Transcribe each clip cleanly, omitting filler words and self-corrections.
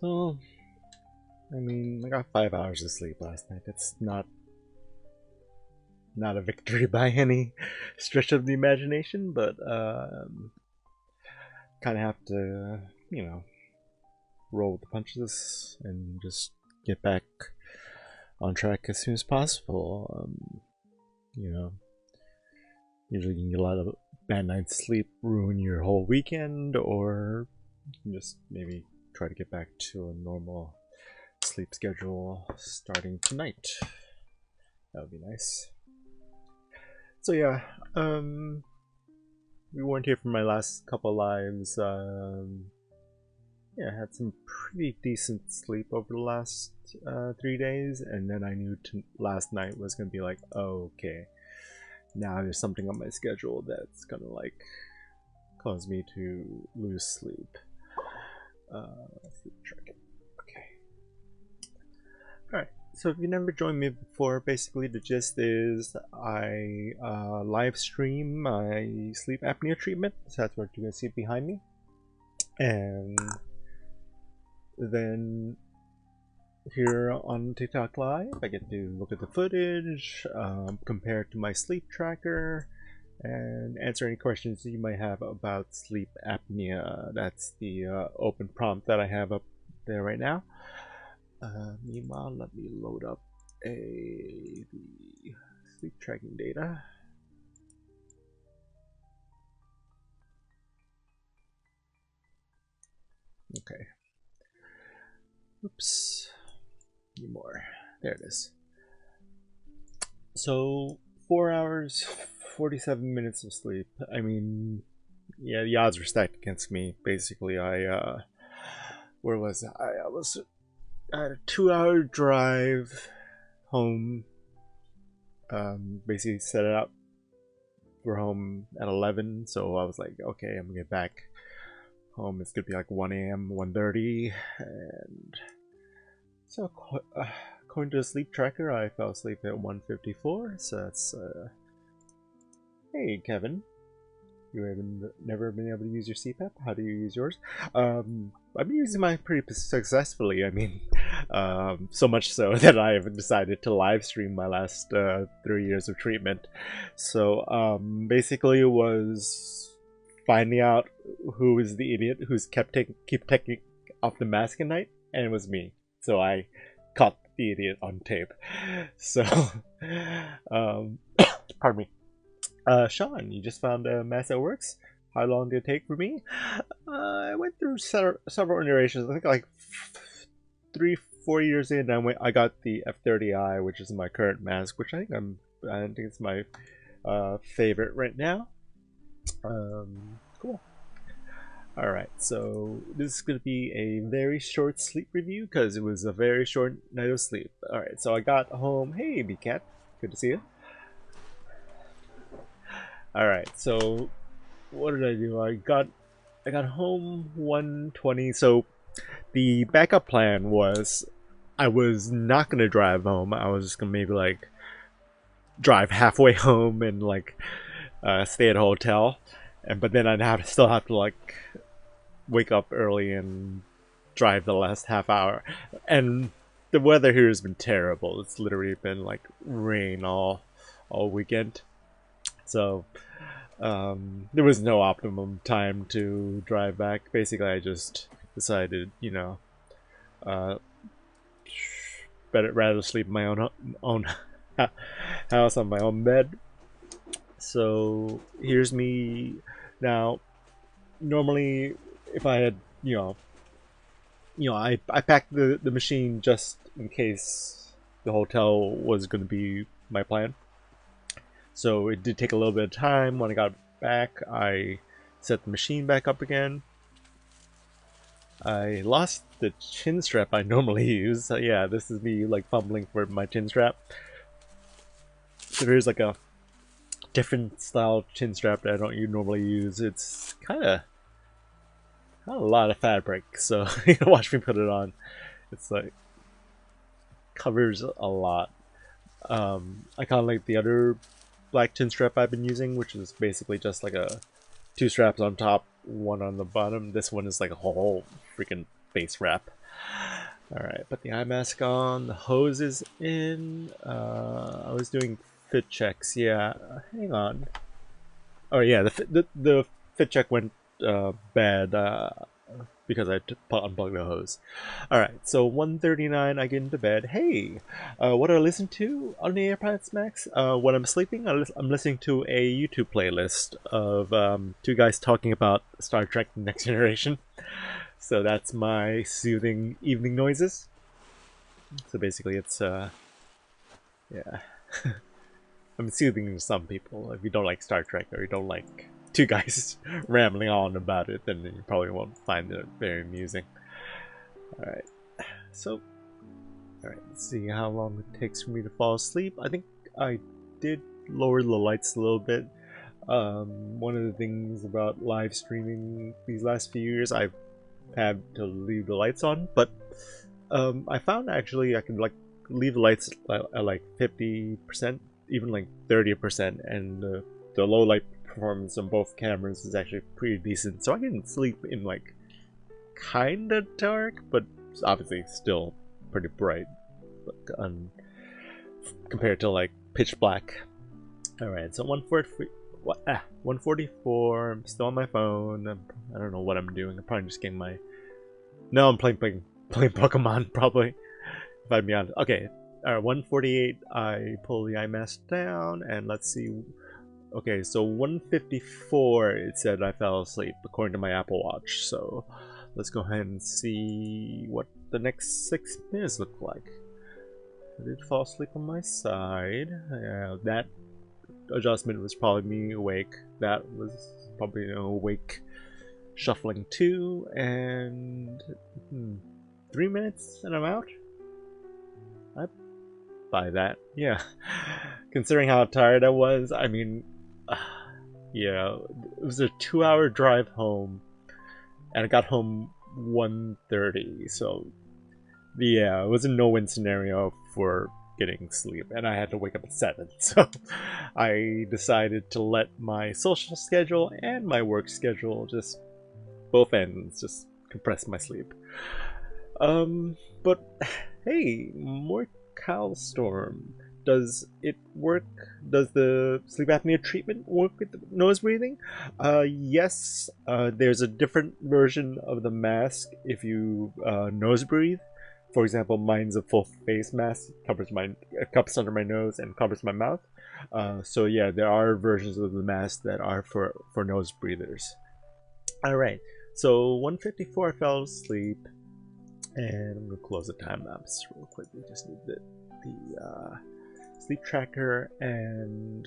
So, I mean, I got 5 hours of sleep last night. It's not a victory by any stretch of the imagination, but kind of have to, roll with the punches and just get back on track as soon as possible. You know, usually you can get a lot of bad night's sleep ruin your whole weekend, or just maybe try to get back to a normal sleep schedule starting tonight. That would be nice. So yeah, we weren't here for my last couple lives. Yeah, I had some pretty decent sleep over the last 3 days, and then I knew last night was gonna be like, oh, okay, now there's something on my schedule that's gonna like cause me to lose sleep. Sleep tracking. Okay. Alright, so if you never joined me before, basically the gist is I live stream my sleep apnea treatment. So that's what you're gonna see behind me. And then here on TikTok Live, I get to look at the footage, compare it to my sleep tracker, and answer any questions you might have about sleep apnea. That's the open prompt that I have up there right now. Meanwhile, let me load up the sleep tracking data. Okay. Oops. Need more. There it is. So 4 hours, 47 minutes of sleep. I mean, yeah, the odds were stacked against me. Basically, where was I had a 2 hour drive home. Basically set it up for home at 11, so I was like, okay, I'm gonna get back home. It's gonna be like 1 a.m., 1:30, and so according to the sleep tracker, I fell asleep at 1:54. So that's hey Kevin, you haven't never been able to use your CPAP? How do you use yours? I've been using mine pretty successfully. I mean, so much so that I have decided to live stream my last 3 years of treatment. So basically, it was finding out who is the idiot who's keep taking off the mask at night, and it was me. So I caught the idiot on tape. So, pardon me. Sean, you just found a mess that works. How long did it take for me? I went through several iterations. I think like 3-4 years in, I got the F30i, which is my current mask, which I think it's my favorite right now. Cool. Alright, so this is going to be a very short sleep review because it was a very short night of sleep. Alright, so I got home. Hey, B-Cat. Good to see you. Alright, so what did I do? I got home 1:20. So the backup plan was I was not going to drive home. I was just going to maybe like drive halfway home and like stay at a hotel. But then I'd still have to like wake up early and drive the last half hour. And the weather here has been terrible. It's literally been like rain all weekend. So there was no optimum time to drive back. Basically, I just decided, rather sleep in my own house on my own bed. So here's me now. Normally, if I had, I packed the machine just in case the hotel was going to be my plan. So it did take a little bit of time. When I got back, I set the machine back up again. I lost the chin strap I normally use. Yeah, this is me like fumbling for my chin strap. So here's like a different style chin strap that I don't normally use. It's kind of a lot of fabric, so you know, watch me put it on. It's like covers a lot. I kind of like the other black chin strap I've been using, which is basically just like two straps on top, one on the bottom. This one is like a whole freaking face wrap. Alright, put the eye mask on, the hose is in. I was doing fit checks, yeah. Hang on. Oh yeah, the fit check went bad because I unplugged the hose. Alright, so 1:39 I get into bed. Hey, what do I listen to on the AirPods Max? When I'm sleeping, I'm listening to a YouTube playlist of two guys talking about Star Trek The Next Generation. So that's my soothing evening noises. So basically it's, yeah. I'm soothing to some people. If you don't like Star Trek or you don't like two guys rambling on about it, then you probably won't find it very amusing. Alright, so, alright, let's see how long it takes for me to fall asleep. I think I did lower the lights a little bit. One of the things about live streaming these last few years, I've had to leave the lights on, but I found actually I can like leave the lights at like 50%, even like 30%, and the low light performance on both cameras is actually pretty decent, so I can sleep in like kind of dark, but obviously still pretty bright compared to like pitch black. Alright, so 144, I'm still on my phone. I don't know what I'm doing. I'm probably just getting my... No, I'm playing Pokemon, probably. If I'd be honest. Okay, alright, 148, I pull the eye mask down, and let's see. Okay, so 154, it said I fell asleep, according to my Apple Watch. So let's go ahead and see what the next 6 minutes look like. I did fall asleep on my side. Yeah, that adjustment was probably me awake. That was probably awake shuffling too, and 3 minutes and I'm out. I buy that. Yeah, considering how tired I was, I mean, yeah, it was a 2-hour drive home, and I got home 1:30. So yeah, it was a no-win scenario for getting sleep, and I had to wake up at 7, so I decided to let my social schedule and my work schedule just both ends just compress my sleep. But hey, more Storm. Does it work? Does the sleep apnea treatment work with nose breathing? Yes. There's a different version of the mask if you nose breathe. For example, mine's a full face mask, covers under my nose and covers my mouth. So yeah, there are versions of the mask that are for nose breathers. All right, so 154, I fell asleep, and I'm gonna close the time lapse real quick. We just need the sleep tracker, and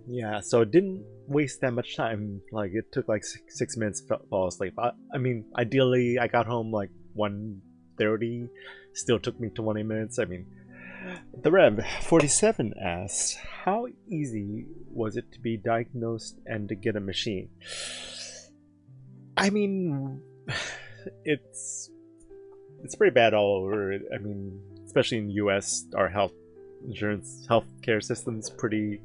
yeah, so it didn't waste that much time. Like it took like 6 minutes to fall asleep. I mean, ideally, I got home like 1:30. Still took me 20 minutes. I mean, the Rev 47 asks, how easy was it to be diagnosed and to get a machine? I mean, it's pretty bad all over. I mean, especially in the US, our healthcare system's pretty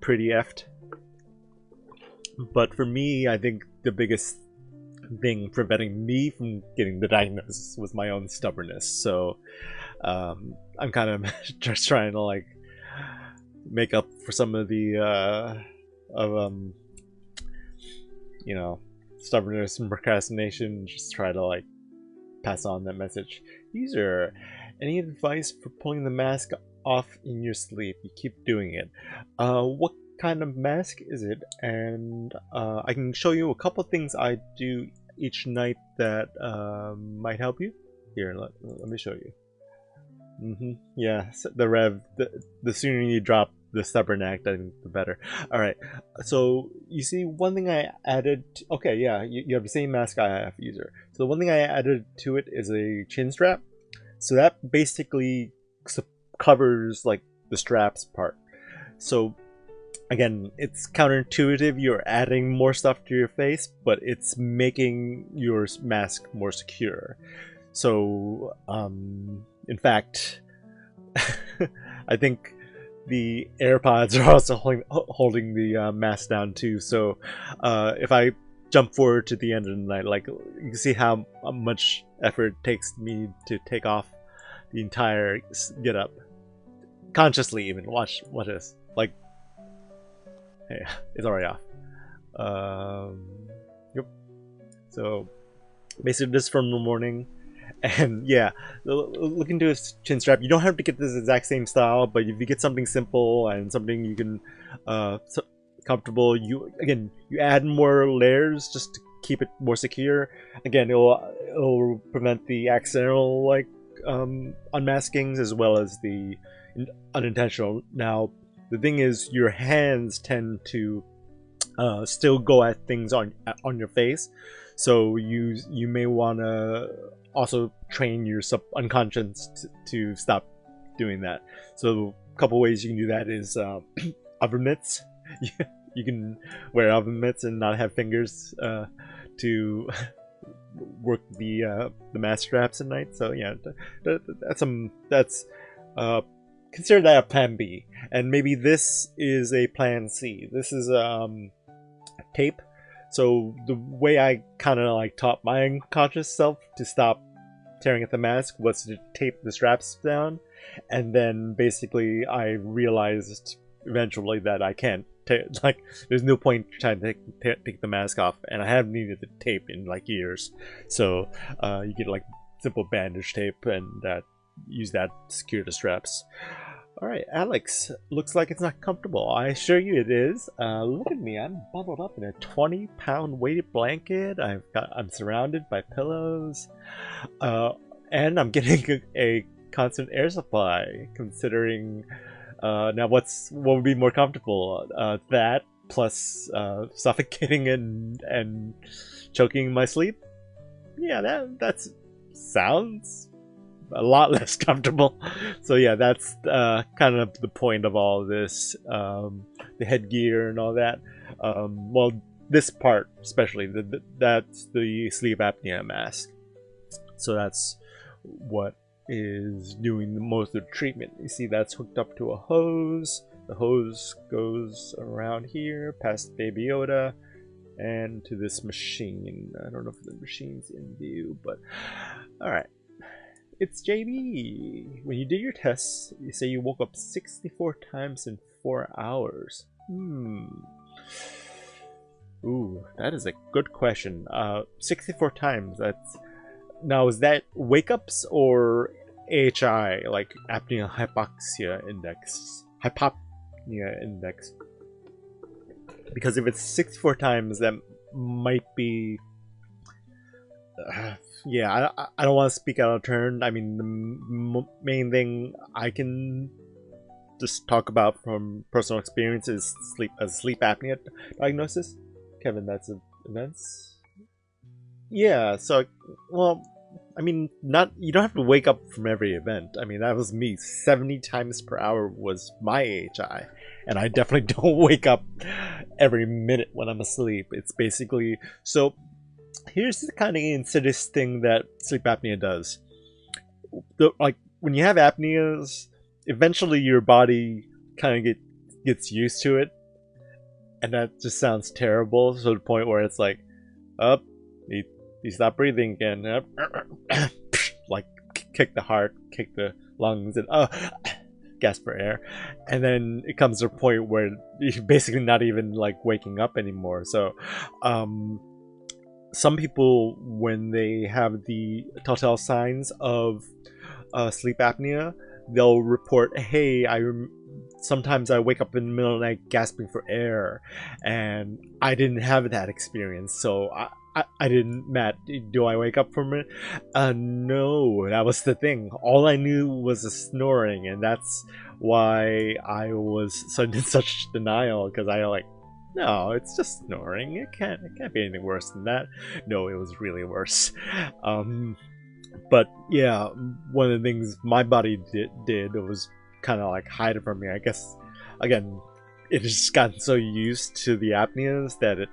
effed. But for me, I think the biggest thing preventing me from getting the diagnosis was my own stubbornness. So I'm kind of just trying to like make up for some of the you know, stubbornness and procrastination. Just try to like pass on that message. User, any advice for pulling the mask off in your sleep? You keep doing it. What kind of mask is it? And I can show you a couple things I do each night that might help you. Here, let me show you. Yeah, the Rev, the sooner you drop the stubborn act, I think the better. Alright, so you see one thing I added, okay, yeah, you have the same mask I have, user. So the one thing I added to it is a chin strap. So that basically covers like the straps part. So again, it's counterintuitive. You're adding more stuff to your face, but it's making your mask more secure. So in fact, I think the AirPods are also holding the mask down too. So if I jump forward to the end of the night. Like you can see how much effort it takes me to take off the entire get up consciously. Even watch this. Like, hey, it's already off. Yep. So basically, this from the morning. And yeah, look into his chin strap. You don't have to get this exact same style, but if you get something simple and something you can comfortable, you add more layers just to keep it more secure. Again, it'll prevent the accidental like unmaskings as well as the unintentional. Now the thing is, your hands tend to still go at things on your face, so you may want to also train your unconscious to stop doing that. So a couple ways you can do that is oven mitts. You can wear oven mitts and not have fingers to work the mask straps at night. So yeah, that's consider that a plan B, and maybe this is a plan C. This is tape. So the way I kind of like taught my unconscious self to stop tearing at the mask was to tape the straps down, and then basically I realized eventually that I can't like there's no point trying to take the mask off, and I haven't needed the tape in like years. So you get like simple bandage tape, and use that to secure the straps. Alright, Alex, looks like it's not comfortable. I assure you it is. Look at me, I'm bundled up in a 20-pound weighted blanket. I'm surrounded by pillows. And I'm getting a constant air supply, considering now what would be more comfortable? That plus suffocating and choking my sleep? Yeah, that sounds a lot less comfortable. So yeah, that's kind of the point of all this, the headgear and all that. Well, this part especially, that's the sleep apnea mask. So that's what is doing the most of the treatment. You see that's hooked up to a hose. The hose goes around here, past Baby Yoda, and to this machine. I don't know if the machine's in view, but alright. It's JB. When you did your tests, you say you woke up 64 times in 4 hours. Ooh, that is a good question. 64 times, that's... Now, is that wake-ups or AHI, like apnea hypoxia index? Hypopnea index. Because if it's 64 times, that might be... yeah, I don't want to speak out of turn. I mean, the main thing I can just talk about from personal experience is sleep apnea diagnosis. Kevin, that's events. Yeah, so well, I mean, you don't have to wake up from every event. I mean, that was me. 70 times per hour was my AHI, and I definitely don't wake up every minute when I'm asleep. It's basically so. Here's the kind of insidious thing that sleep apnea does. Like when you have apneas, eventually your body kind of gets used to it, and that just sounds terrible. So to the point where it's like, up, you stop breathing again, up, like kick the heart, kick the lungs, and gasp for air, and then it comes to a point where you're basically not even like waking up anymore. So, some people, when they have the telltale signs of sleep apnea, they'll report, hey, sometimes I wake up in the middle of the night gasping for air, and I didn't have that experience, so I didn't. Matt, do I wake up from it? No, that was the thing. All I knew was the snoring, and that's why I was in such denial, because I like, no, it's just snoring. It can't be anything worse than that. No, it was really worse. But yeah, one of the things my body did was kind of like hide it from me. I guess again, it has just gotten so used to the apneas that it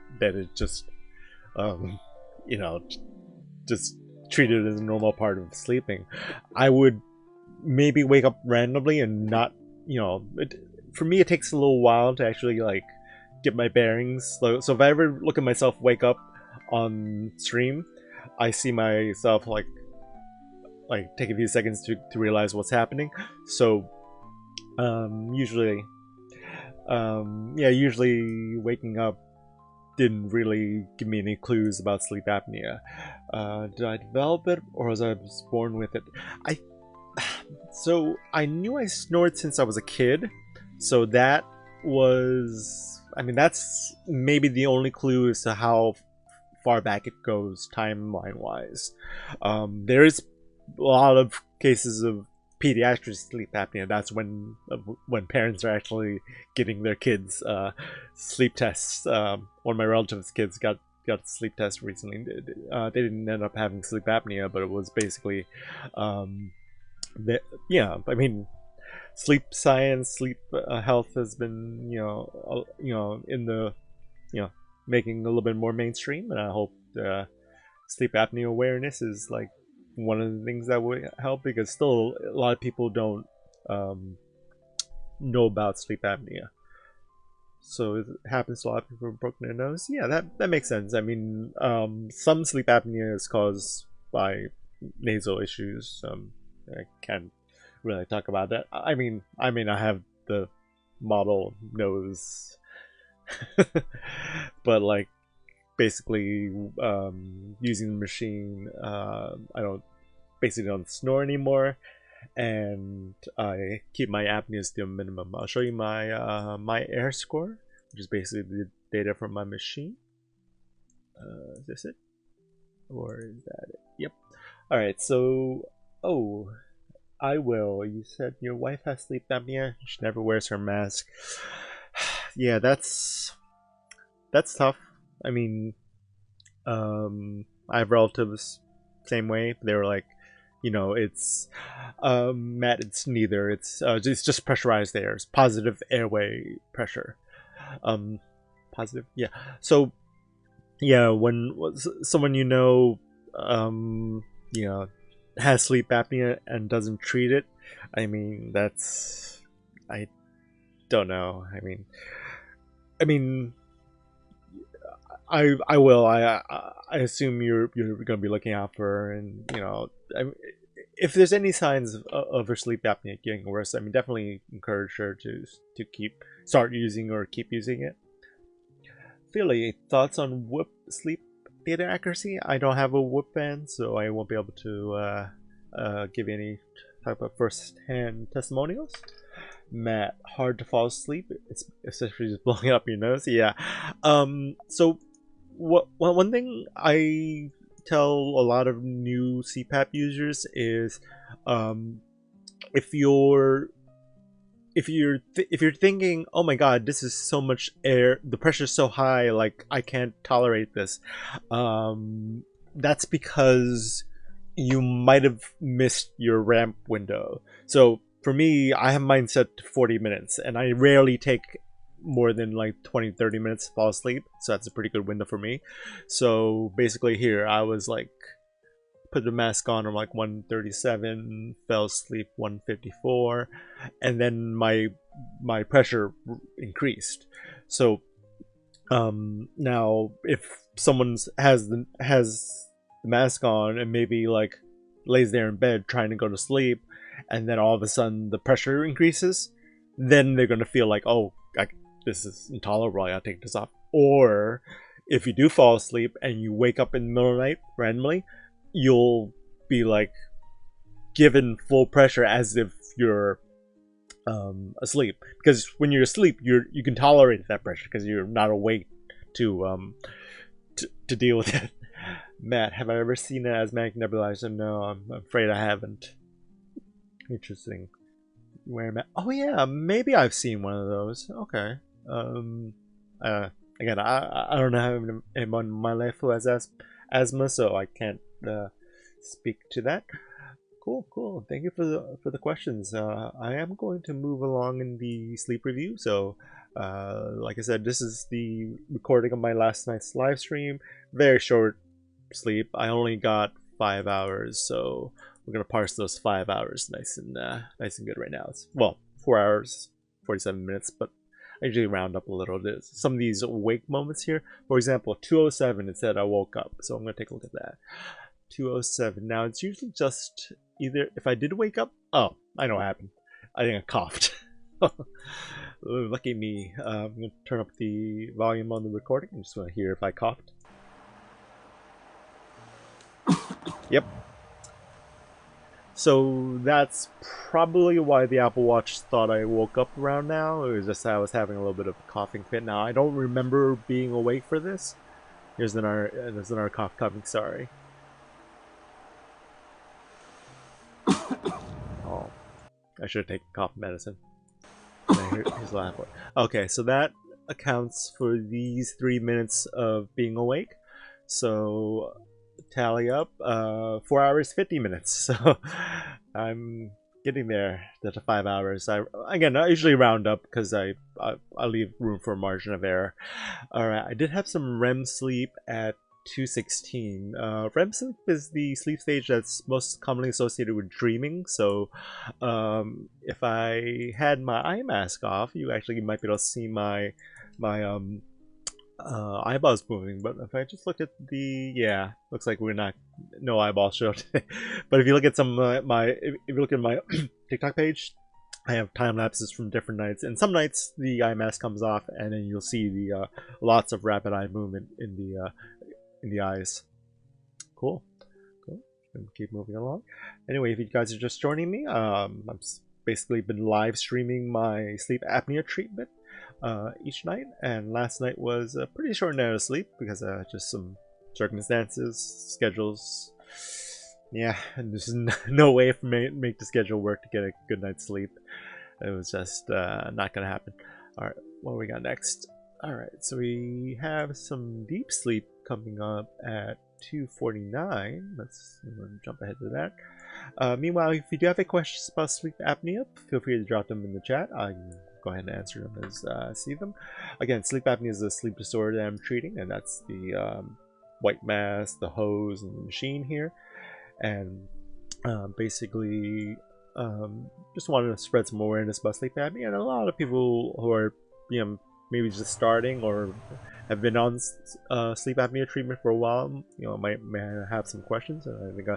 just you know, just treat it as a normal part of sleeping. I would maybe wake up randomly and not, you know, for me it takes a little while to actually like get my bearings. So if I ever look at myself wake up on stream, I see myself like take a few seconds to realize what's happening. So usually yeah, usually waking up didn't really give me any clues about sleep apnea. Did I develop it, or was I just born with it? I so I knew I snored since I was a kid, so that was, I mean, that's maybe the only clue as to how far back it goes timeline wise. There's a lot of cases of pediatric sleep apnea. That's when parents are actually getting their kids sleep tests. One of my relatives' kids got a sleep test recently. They didn't end up having sleep apnea, but it was basically yeah. I mean, sleep science, sleep health has been in the making a little bit more mainstream, and I hope sleep apnea awareness is like one of the things that would help, because still a lot of people don't know about sleep apnea. So it happens to a lot of people who broke their nose. Yeah, that makes sense. I mean, some sleep apnea is caused by nasal issues. I can't really talk about that. I mean, I have the model nose, but like basically using the machine, I don't snore anymore, and I keep my apneas to a minimum. I'll show you my air score, which is basically the data from my machine. Is this it, or is that it? Yep. All right. So, oh, I will. You said your wife has sleep apnea. She never wears her mask. Yeah, that's tough. I mean, I have relatives same way. They were like, it's Matt, it's neither. It's just pressurized air. It's positive airway pressure. Um, Positive, yeah. So yeah, when someone um, you know, has sleep apnea and doesn't treat it, I mean, I don't know. I mean, I will. I assume you're going to be looking out for her, and if there's any signs of her sleep apnea getting worse, I mean, definitely encourage her to start using or keep using it. Philly, thoughts on Whoop sleep data accuracy? I don't have a Whoop band, so I won't be able to give any type of first-hand testimonials. Matt, hard to fall asleep, especially just blowing up your nose. Yeah. So one thing I tell a lot of new CPAP users is, if you're thinking, oh my god, this is so much air, the pressure's so high, like I can't tolerate this, that's because you might have missed your ramp window. So for me, I have mine set to 40 minutes, and I rarely take more than like 20-30 minutes to fall asleep, so that's a pretty good window for me. So basically here I was like, put the mask on like 137, fell asleep 154, and then my pressure increased. So now if someone has the mask on and maybe like lays there in bed trying to go to sleep, and then all of a sudden the pressure increases, then they're gonna feel like, oh, this is intolerable, I gotta take this off. Or if you do fall asleep and you wake up in the middle of the night randomly, you'll be like given full pressure as if you're asleep, because when you're asleep you can tolerate that pressure because you're not awake to deal with it. Matt, have I ever seen an asthmatic nebulizer? No, I'm afraid I haven't. Interesting. Where am I? Oh yeah, maybe I've seen one of those. Okay. Again, I don't have anyone in my life who has asthma, so I can't speak to that. Cool. Thank you for the questions. I am going to move along in the sleep review. So, like I said, this is the recording of my last night's live stream. Very short sleep. I only got 5 hours, so we're gonna parse those 5 hours nice and good right now. It's, well, 4 hours 47 minutes, but I usually round up a little. There's some of these awake moments here. For example, 2:07, it said I woke up. So I'm going to take a look at that. 2:07. Now, it's usually just either if I did wake up. Oh, I know what happened. I think I coughed. Lucky me. I'm going to turn up the volume on the recording. I just want to hear if I coughed. Yep. So that's probably why the Apple Watch thought I woke up around now. It was just I was having a little bit of a coughing fit. Now, I don't remember being awake for this. There's another cough coming, sorry. Oh, I should have taken cough medicine. Here's the last one. Okay, so that accounts for these 3 minutes of being awake. So tally up 4 hours 50 minutes. So I'm getting there to 5 hours. I usually round up because I leave room for a margin of error. All right, I did have some REM sleep at 2:16. REM sleep is the sleep stage that's most commonly associated with dreaming. So if I had my eye mask off, you actually might be able to see my eyeballs moving. But if I just look at the looks like no eyeballs show today. But if you look at some if you look at my TikTok page, I have time lapses from different nights, and some nights the eye mask comes off, and then you'll see the lots of rapid eye movement in the eyes. Cool. And keep moving along. Anyway, if you guys are just joining me, I've basically been live streaming my sleep apnea treatment each night, and last night was a pretty short night of sleep because just some circumstances, schedules. Yeah, and there's no way for me to make the schedule work to get a good night's sleep. It was just not gonna happen. All right, what do we got next? All right, so we have some deep sleep coming up at 2:49. Let's jump ahead to that. Meanwhile, if you do have any questions about sleep apnea, feel free to drop them in the chat. I can go ahead and answer them as I see them. Again, sleep apnea is a sleep disorder that I'm treating, and that's the white mask, the hose, and the machine here. And basically, just wanted to spread some awareness about sleep apnea. And a lot of people who are, maybe just starting or have been on sleep apnea treatment for a while, may have some questions. And I think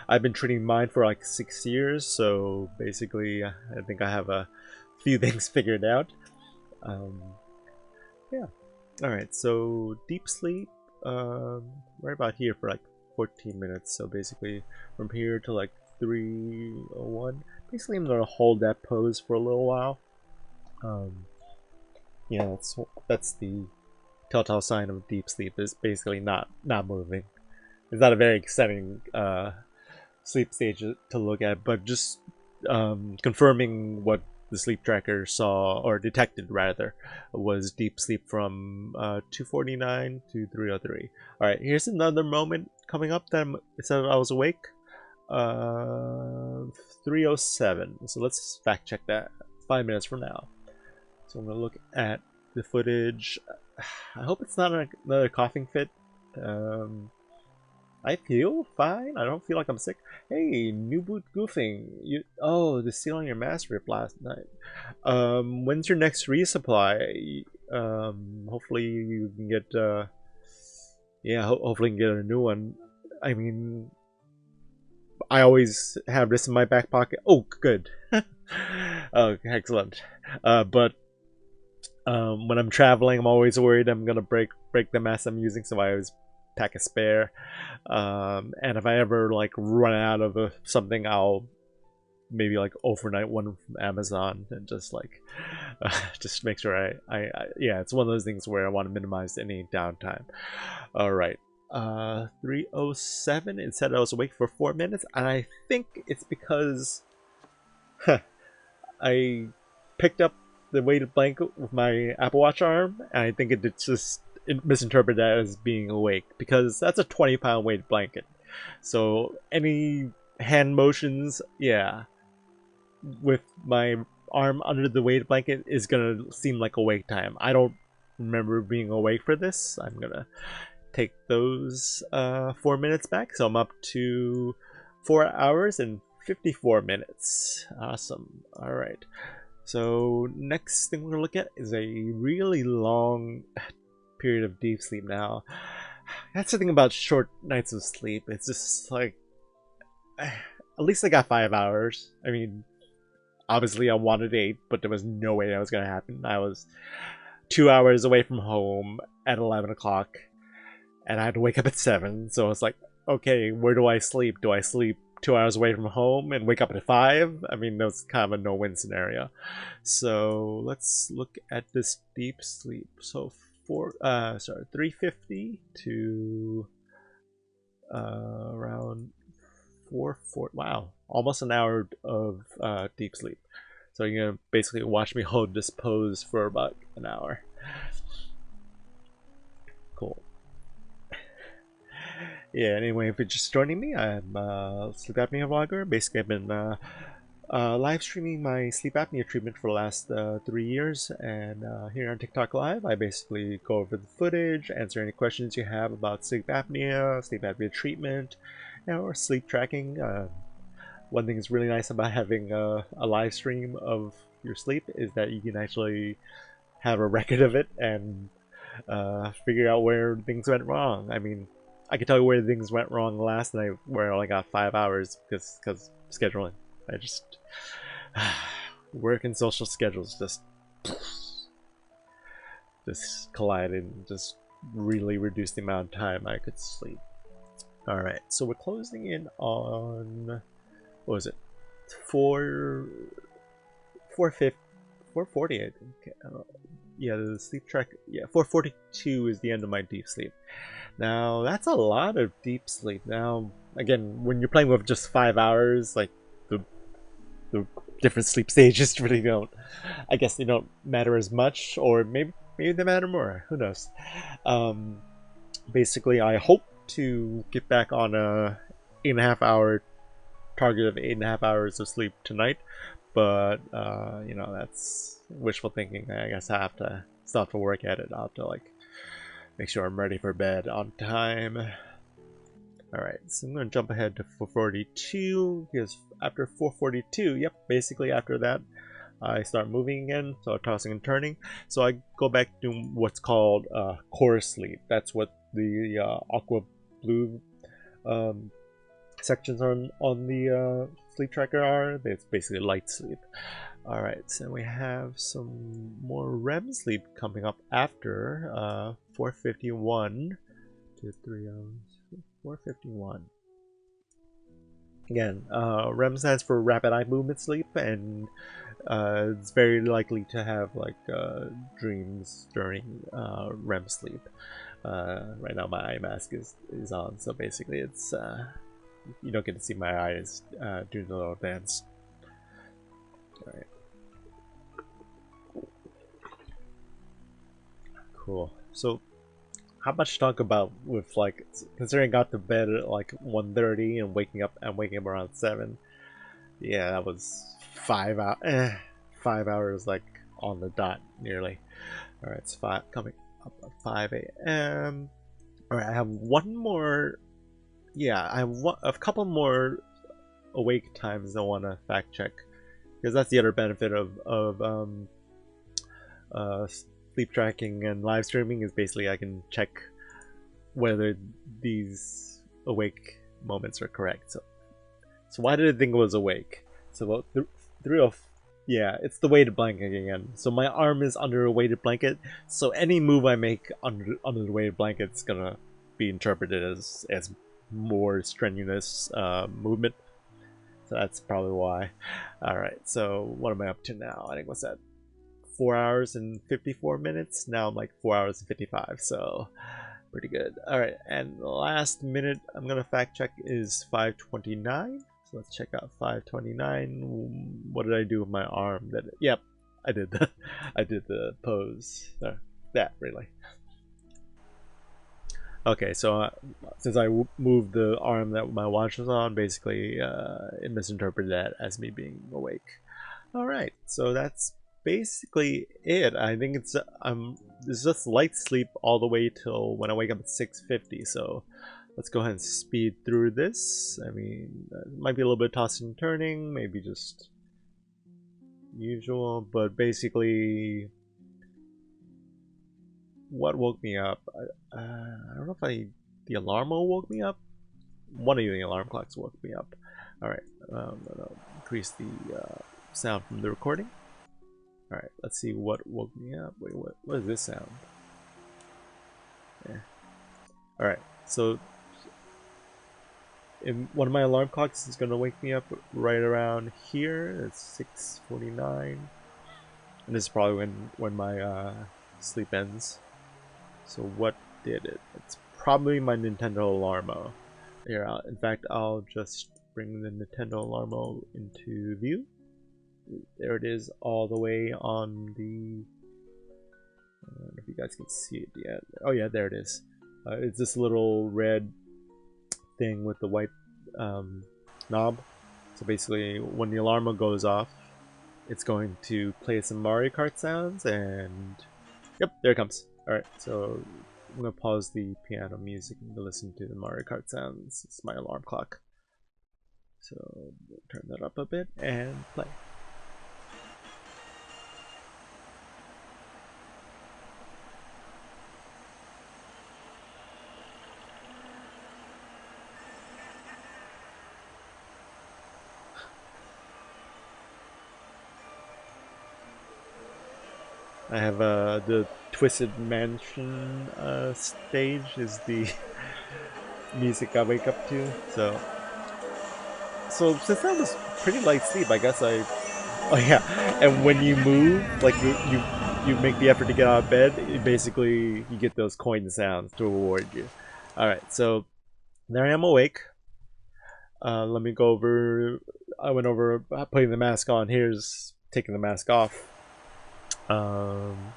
I've been treating mine for like 6 years, so basically, I think I have a few things figured out. Yeah. All right. So deep sleep, right about here for like 14 minutes. So basically, from here to like 3:01. Basically, I'm gonna hold that pose for a little while. Yeah, that's the telltale sign of deep sleep, is basically not moving. It's not a very exciting sleep stage to look at, but just confirming what the sleep tracker saw, or detected rather, was deep sleep from 2:49 to 3:03. All right, here's another moment coming up that it said I was awake. 3:07. So let's fact check that. 5 minutes from now. So I'm gonna look at the footage. I hope it's not another coughing fit. I feel fine. I don't feel like I'm sick. Hey, new boot goofing. The seal on your mask ripped last night. When's your next resupply? Hopefully you can get hopefully you can get a new one. I mean, I always have this in my back pocket. Oh, good. Oh, excellent. But when I'm traveling, I'm always worried I'm gonna break the mask I'm using, so I always pack a spare. And if I ever like run out of something, I'll maybe like overnight one from Amazon and just like just make sure I it's one of those things where I want to minimize any downtime. All right. 3:07. It said I was awake for 4 minutes, and I think it's because I picked up the weighted blanket with my Apple Watch arm, and I think it misinterpreted that as being awake, because that's a 20-pound weighted blanket. So any hand motions, with my arm under the weighted blanket is gonna seem like awake time. I don't remember being awake for this. I'm gonna take those 4 minutes back, so I'm up to 4 hours and 54 minutes. Awesome. All right. So next thing we're gonna look at is a really long period of deep sleep. Now, that's the thing about short nights of sleep. It's just like, at least I got 5 hours. I mean, obviously I wanted 8, but there was no way that was gonna happen. I was 2 hours away from home at 11 o'clock, and I had to wake up at 7. So it's like, okay, where do I sleep? Do I sleep 2 hours away from home and wake up at 5? I mean, that's kind of a no-win scenario. So let's look at this deep sleep. So 350 to around 440. Wow, almost an hour of deep sleep. So you're gonna basically watch me hold this pose for about an hour. Cool. Yeah, anyway, if you're just joining me, I'm sleep apnea vlogger. Basically, I've been live streaming my sleep apnea treatment for the last 3 years, and here on TikTok Live, I basically go over the footage, answer any questions you have about sleep apnea treatment, or sleep tracking. One thing that's really nice about having a live stream of your sleep is that you can actually have a record of it and figure out where things went wrong. I mean, I can tell you where things went wrong last night, where I only got 5 hours because scheduling. I just work and social schedules just collided and just really reduced the amount of time I could sleep. All right, so we're closing in on, what was it, 440, I think. Yeah, the sleep track. Yeah, 442 is the end of my deep sleep. Now that's a lot of deep sleep. Now again, when you're playing with just 5 hours, like the different sleep stages really don't. I guess they don't matter as much, or maybe they matter more. Who knows? Basically, I hope to get back on a 8.5 hour target of 8.5 hours of sleep tonight, but you know, that's wishful thinking. I guess I have to still have to work at it. I'll have to like make sure I'm ready for bed on time. Alright, so I'm going to jump ahead to 442, because after 442, yep, basically after that, I start moving again, so tossing and turning. So I go back to what's called core sleep. That's what the aqua blue sections on the sleep tracker are. It's basically light sleep. Alright, so we have some more REM sleep coming up after 451 to 3 hours. 451. Again, REM stands for rapid eye movement sleep, and it's very likely to have like dreams during REM sleep. Right now my eye mask is on, so basically it's you don't get to see my eyes doing the little dance. Alright. Cool. So how much to talk about with, like, considering I got to bed at like 1:30 and waking up around 7. Yeah, that was 5 hours like on the dot nearly. All right, it's coming up at 5 a.m. All right, I have one more. Yeah, I have a couple more awake times I want to fact check, because that's the other benefit of sleep tracking and live streaming, is basically I can check whether these awake moments are correct. So why did I think it was awake? So about 3 yeah, it's the weighted blanket again. So my arm is under a weighted blanket, so any move I make under the weighted blanket is gonna be interpreted as more strenuous movement. So that's probably why. Alright, so what am I up to now? I think, what's that? 4 hours and 54 minutes. Now I'm like 4 hours and 55, so pretty good. Alright, and the last minute I'm gonna fact check is 5:29. So let's check out 5:29. What did I do with my arm? Yep, I did the pose. That really. Okay, so since I moved the arm that my watch was on, basically it misinterpreted that as me being awake. Alright, so that's basically it. I think it's just light sleep all the way till when I wake up at 6:50. So let's go ahead and speed through this. I mean, it might be a little bit of tossing and turning, maybe just usual, but basically, what woke me up? I don't know if the alarm woke me up. One of the alarm clocks woke me up. All right, I'm gonna increase the sound from the recording. All right, let's see what woke me up. Wait, what is this sound? Yeah. All right, so one of my alarm clocks is gonna wake me up right around here. It's 6:49, and this is probably when my sleep ends. So what did it? It's probably my Nintendo Alarmo. Here, in fact, I'll just bring the Nintendo Alarmo into view. There it is, all the way on the. I don't know if you guys can see it yet. Oh yeah, there it is. It's this little red thing with the white knob. So basically, when the alarm goes off, it's going to play some Mario Kart sounds, and yep, there it comes. All right, so I'm gonna pause the piano music and listen to the Mario Kart sounds. It's my alarm clock. So turn that up a bit and play. I have the Twisted Mansion stage is the music I wake up to. So since I was pretty light sleep, I guess I. Oh yeah, and when you move, like you make the effort to get out of bed, basically you get those coin sounds to reward you. All right, so there I am awake. Let me go over. I went over putting the mask on. Here's taking the mask off. Um,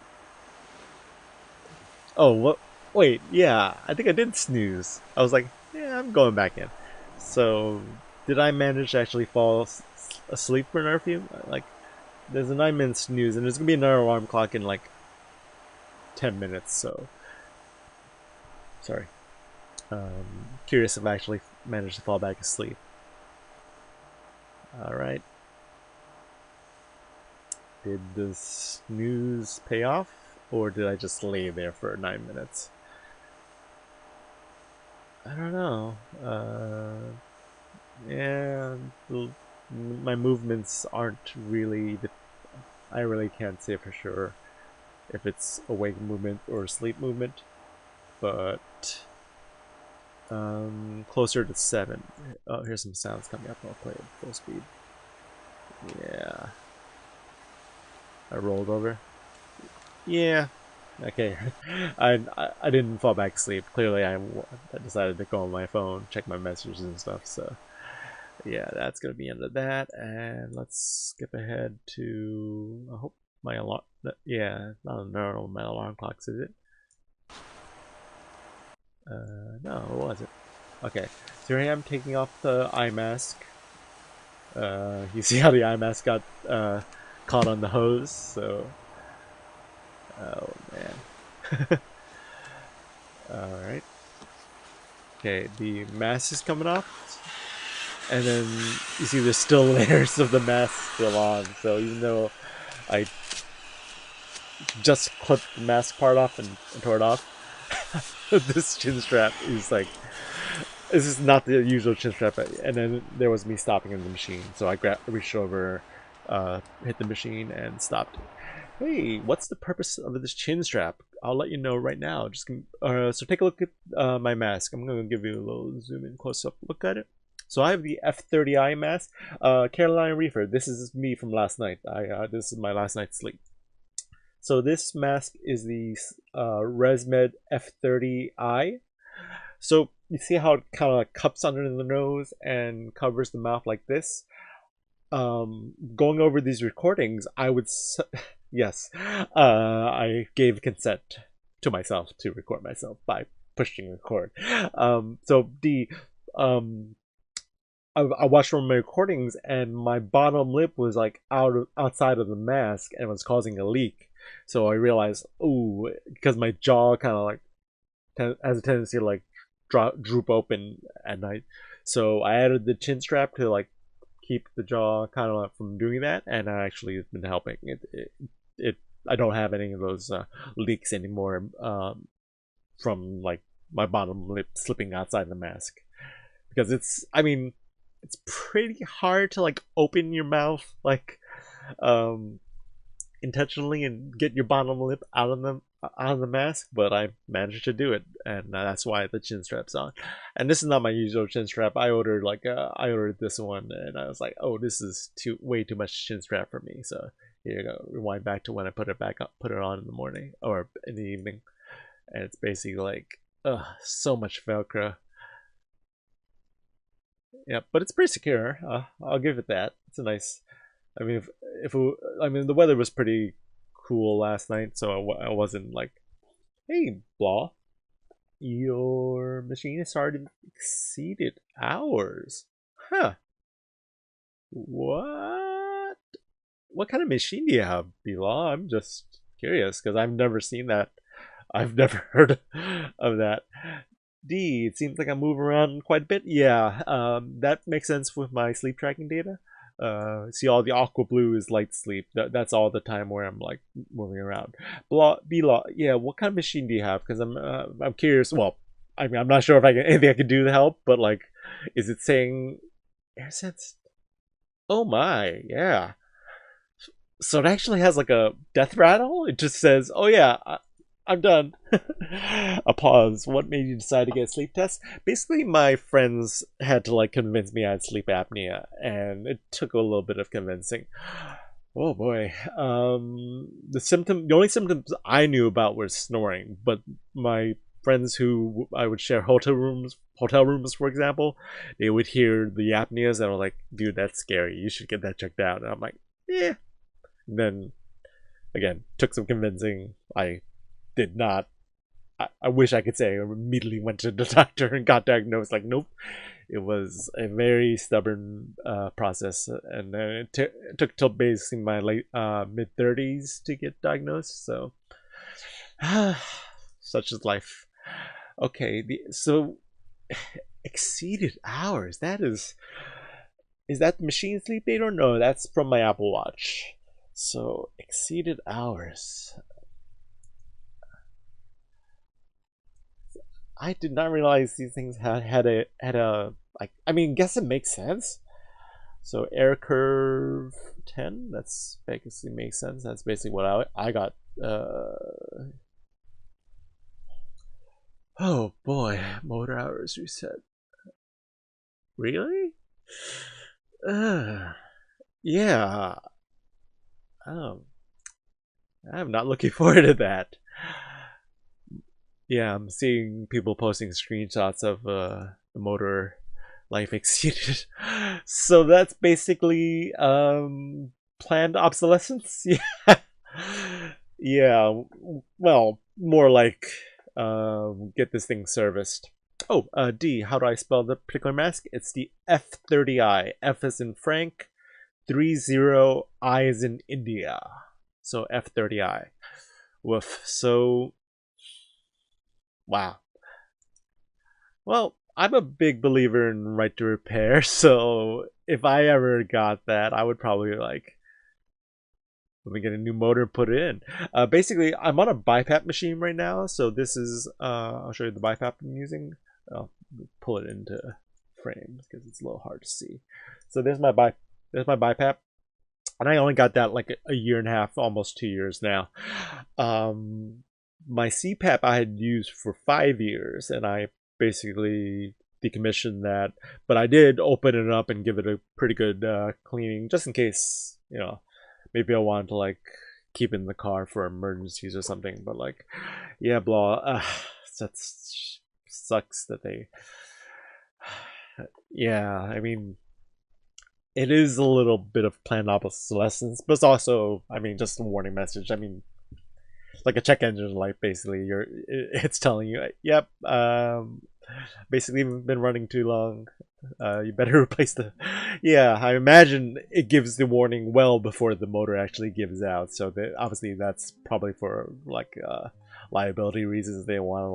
Oh, what? Wait, yeah, I think I did snooze. I was like, yeah, I'm going back in. So, did I manage to actually fall asleep for another few? Like, there's a 9-minute snooze, and there's gonna be another alarm clock in like 10 minutes. So, sorry. Curious if I actually managed to fall back asleep. All right. Did the snooze pay off, or did I just lay there for 9 minutes? I don't know. Yeah, my movements aren't really. I really can't say for sure if it's awake movement or sleep movement, but closer to 7. Oh, here's some sounds coming up. I'll play it full speed. Yeah, I rolled over. Yeah. Okay, I didn't fall back asleep. Clearly, I decided to go on my phone, check my messages and stuff. So yeah, that's gonna be the end of that. And let's skip ahead to. I hope my alarm. Yeah, not a neural. My alarm clocks, is it? No, what was it? Okay, so here I am taking off the eye mask. You see how the eye mask got caught on the hose? So, oh man. All right. Okay, the mask is coming off, and then you see there's still layers of the mask still on. So even though I just clipped the mask part off and tore it off, this chin strap is like this is not the usual chin strap. And then there was me stopping in the machine, so I reached over, hit the machine, and stopped. Hey, what's the purpose of this chin strap? I'll let you know right now. So take a look at my mask. I'm gonna give you a little zoom in close up look at it. So I have the F30i mask. Carolina Reefer. This is me from last night. This is my last night's sleep. So this mask is the ResMed F30i. So you see how it kind of like cups under the nose and covers the mouth like this. Going over these recordings, I would yes, I gave consent to myself to record myself by pushing record. So the um I watched one of my recordings and my bottom lip was like outside of the mask and was causing a leak. So I realized, ooh, because my jaw kind of like has a tendency to like droop open at night. So I added the chin strap to like keep the jaw kind of from doing that, and actually it's been helping. It I don't have any of those leaks anymore from like my bottom lip slipping outside the mask, because I mean it's pretty hard to like open your mouth like um intentionally and get your bottom lip out of the mask, but I managed to do it, and that's why the chin strap's on. And this is not my usual chin strap. I ordered this one, and I was like, oh, this is way too much chin strap for me. So here you go. Rewind back to when I put it on in the morning or in the evening, and it's basically like, so much Velcro. Yeah, but it's pretty secure. I'll give it that. It's a nice. I mean, I mean, the weather was pretty cool last night, so I wasn't like, hey, blah, your machine has started exceeded hours. Huh. What? What kind of machine do you have, Blah? I'm just curious because I've never seen that. I've never heard of that. D, it seems like I move around quite a bit. Yeah, that makes sense with my sleep tracking data. See, all the aqua blue is light sleep. That's all the time where I'm like moving around. Blah, yeah. What kind of machine do you have? Because I'm curious. Well, I mean, I'm not sure if anything I can do to help, but like, is it saying AirSense? Oh my, yeah. So it actually has like a death rattle. It just says, "Oh yeah, I'm done." A pause. What made you decide to get a sleep test? Basically, my friends had to like convince me I had sleep apnea, and it took a little bit of convincing. Oh boy. The only symptoms I knew about were snoring, but my friends who I would share hotel rooms, for example, they would hear the apneas and were like, "Dude, that's scary. You should get that checked out." And I'm like, "Yeah." And then again, took some convincing. I did not. I wish I could say I immediately went to the doctor and got diagnosed. Like, nope. It was a very stubborn process, and then it took till basically my late mid-30s to get diagnosed. So, such is life. Okay, so exceeded hours. Is that the machine sleep data or no? That's from my Apple Watch. So exceeded hours. I did not realize these things had a like. I mean, guess it makes sense. So air curve 10. That's basically makes sense. That's basically what I got. Oh boy, motor hours reset. Really? Yeah. Um, I'm not looking forward to that. Yeah, I'm seeing people posting screenshots of the motor life exceeded. So that's basically planned obsolescence. Yeah. Yeah. Well, more like get this thing serviced. Oh, D. How do I spell the particular mask? It's the F30i. F is in Frank, 30 I is in India. So F30i. Woof. So wow. Well, I'm a big believer in right to repair, so if I ever got that, I would probably like let me get a new motor and put it in. Basically, I'm on a BiPAP machine right now, so this is I'll show you the BiPAP I'm using. I'll pull it into frame because it's a little hard to see. So there's my BiPAP, and I only got that like a year and a half, almost 2 years now. My CPAP I had used for 5 years, and I basically decommissioned that. But I did open it up and give it a pretty good cleaning, just in case, maybe I wanted to like keep it in the car for emergencies or something. But like, yeah, blah. That sucks that they. Yeah, I mean, it is a little bit of planned obsolescence, but it's also, I mean, just a warning message. I mean, like a check engine light, basically. It's telling you, yep, basically you've been running too long. You better replace the. Yeah, I imagine it gives the warning well before the motor actually gives out. So obviously that's probably for like liability reasons. They want to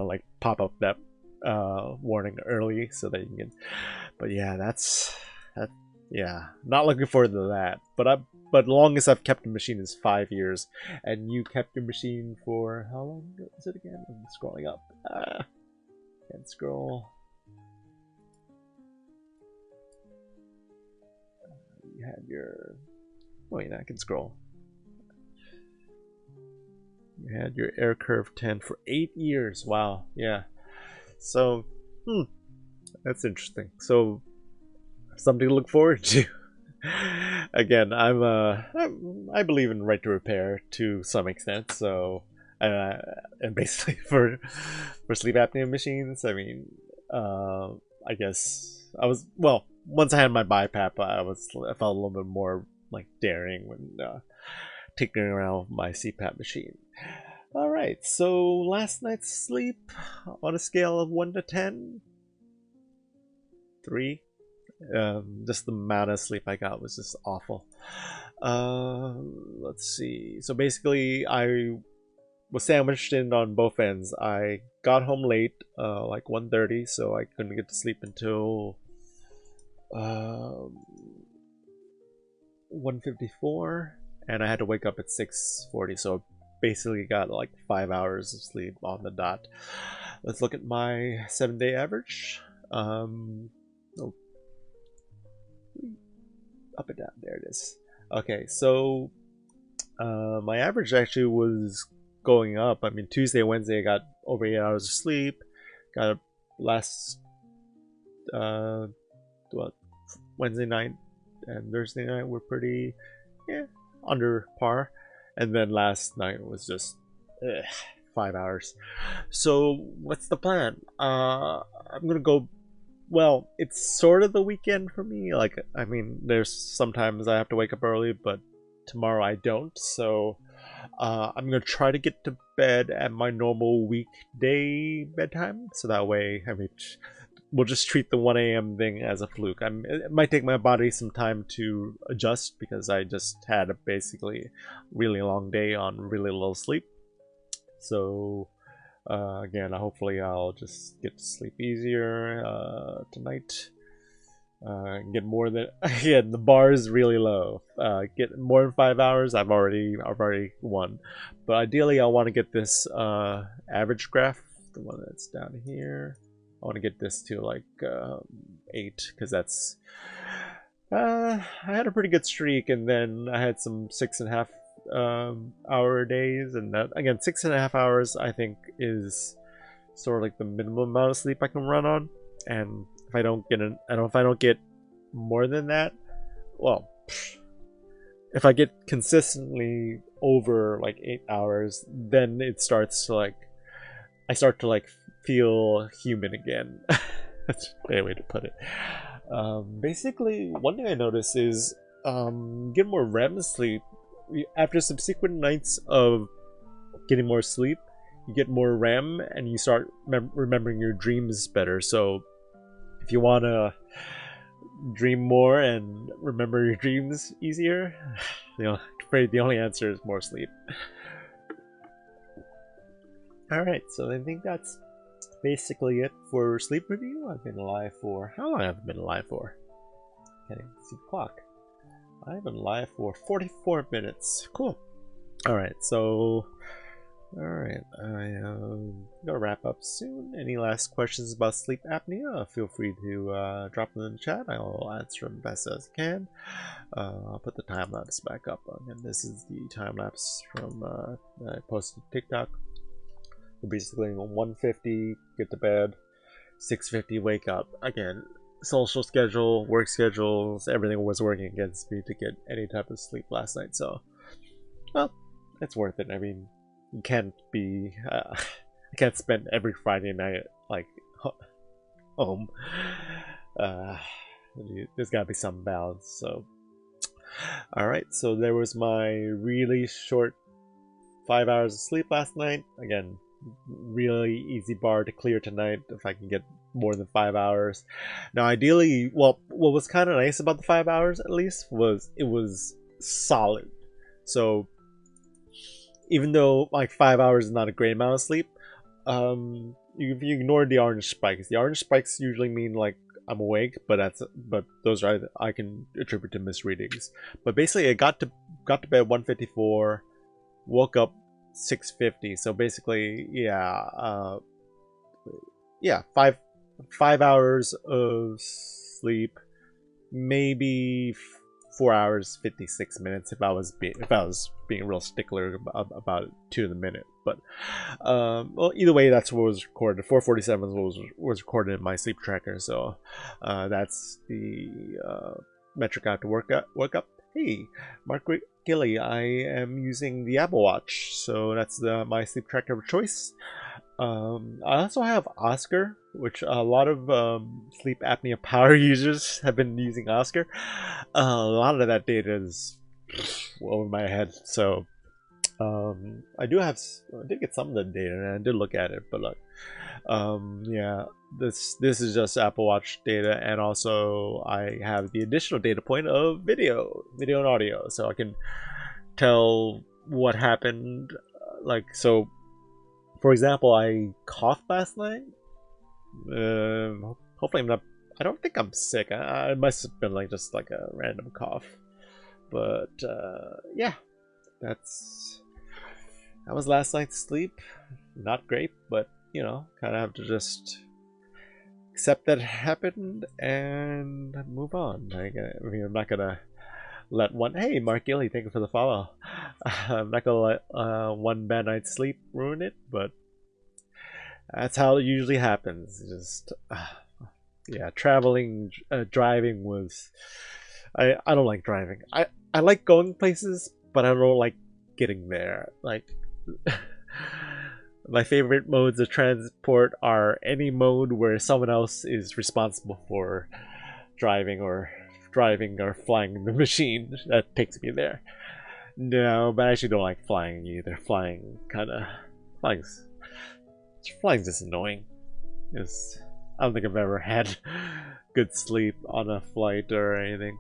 like pop up that warning early so that you can. But yeah, that Yeah, not looking forward to that. But the longest I've kept a machine is 5 years, and you kept your machine for how long is it again? I'm scrolling up. Can't scroll. You had your. Oh yeah, I can scroll. You had your air curve 10 for 8 years. Wow. Yeah. So, that's interesting. So, something to look forward to. Again, I believe in right to repair to some extent. So, and basically for sleep apnea machines, I mean, I guess I was well. Once I had my BiPAP, I felt a little bit more like daring when tinkering around with my CPAP machine. All right, so last night's sleep on a scale of 1 to 10, 3. Just the amount of sleep I got was just awful. Let's see. So basically, I was sandwiched in on both ends. I got home late, like 1:30, so I couldn't get to sleep until 1:54, and I had to wake up at 6:40. So basically, got like 5 hours of sleep on the dot. Let's look at my 7-day average. Oh, up and down. There it is. Okay, so my average actually was going up. I mean, Tuesday, Wednesday, I got over 8 hours of sleep. Got last what, Wednesday night and Thursday night were pretty under par, and then last night was just 5 hours. So what's the plan? I'm gonna go. Well, it's sort of the weekend for me. Like, I mean, there's sometimes I have to wake up early, but tomorrow I don't. So I'm gonna try to get to bed at my normal weekday bedtime, so that way, I mean, we'll just treat the 1 a.m. thing as a fluke. It might take my body some time to adjust because I just had a basically really long day on really little sleep. So again, hopefully I'll just get to sleep easier tonight. Get more than again, the bar is really low. Get more than 5 hours. I've already won, but ideally I want to get this average graph, the one that's down here. I want to get this to like 8, because that's I had a pretty good streak, and then I had some 6.5 hour days, and that again 6.5 hours I think is sort of like the minimum amount of sleep I can run on. And if I don't get more than that, well, if I get consistently over like 8 hours, then it starts to like I start to like feel human again. That's a great way to put it. Basically, one thing I notice is get more REM sleep after subsequent nights of getting more sleep. You get more REM, and you start remembering your dreams better. So, if you want to dream more and remember your dreams easier, I'm afraid the only answer is more sleep. Alright, so I think that's basically it for sleep review. I've been alive for... How long have I been alive for? Can't even see the clock. I've been alive for 44 minutes. Cool. Alright, so... Alright, I'm gonna wrap up soon. Any last questions about sleep apnea? Feel free to drop them in the chat. I'll answer them best as I can. I'll put the time lapse back up. And this is the time lapse from that I posted to TikTok. Basically, 1:50 get to bed, 6:50 wake up. Again, social schedule, work schedules, everything was working against me to get any type of sleep last night. So, well, it's worth it. I mean, you can't be I can't spend every Friday night like home. There's gotta be some balance. So alright, so there was my really short 5 hours of sleep last night. Again, really easy bar to clear tonight if I can get more than 5 hours. Now ideally, well, what was kind of nice about the 5 hours at least was it was solid. So even though like 5 hours is not a great amount of sleep, if you ignore the orange spikes usually mean like I'm awake, but those are I can attribute to misreadings. But basically, I got to bed 1:54, woke up 6:50. So basically, yeah, 5 hours of sleep, maybe 4 hours 56 minutes if I was being real stickler about it to the minute. But well, either way, that's what was recorded. 4:47 was recorded in my sleep tracker, so that's the metric I have to work up. Hey, Mark Gilly, I am using the Apple Watch, so that's my sleep tracker of choice. I also have Oscar, which a lot of sleep apnea power users have been using Oscar. A lot of that data is over my head, so I did get some of the data, and I did look at it, but like, yeah, this is just Apple Watch data, and also I have the additional data point of video and audio, so I can tell what happened. Like, so, for example, I coughed last night. Hopefully I'm not. I don't think I'm sick. I must have been like just like a random cough, but yeah, that was last night's sleep. Not great, but you know, kind of have to just accept that it happened and move on. I mean, I'm not gonna let one. Hey, Mark Gilly, thank you for the follow. I'm not gonna let one bad night's sleep ruin it, but that's how it usually happens. Just yeah, driving was. I don't like driving. I like going places, but I don't like getting there. Like. My favorite modes of transport are any mode where someone else is responsible for driving or flying the machine that takes me there. No, but I actually don't like flying either. Flying's just annoying. I don't think I've ever had good sleep on a flight or anything.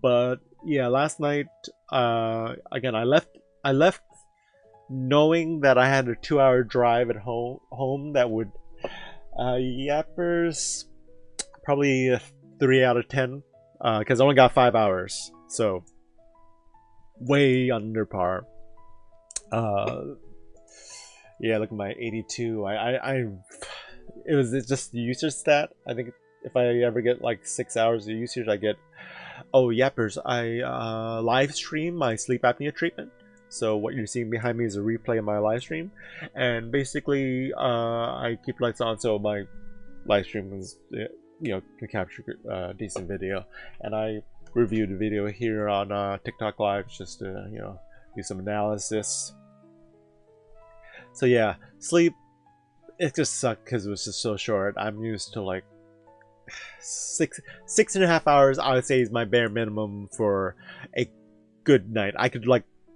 But yeah, last night again I left knowing that I had a 2-hour drive at home that would yappers probably a 3 out of 10 because I only got 5 hours, so way under par. Yeah, look at my 82. It's just the usage stat. I think if I ever get like 6 hours of usage, I get. Oh, yappers! I live stream my sleep apnea treatment. So what you're seeing behind me is a replay of my live stream, and basically I keep lights on so my live stream is can capture decent video, and I reviewed the video here on TikTok Live just to do some analysis. So yeah, sleep, it just sucked because it was just so short. I'm used to like 6.5 hours. I would say is my bare minimum for a good night.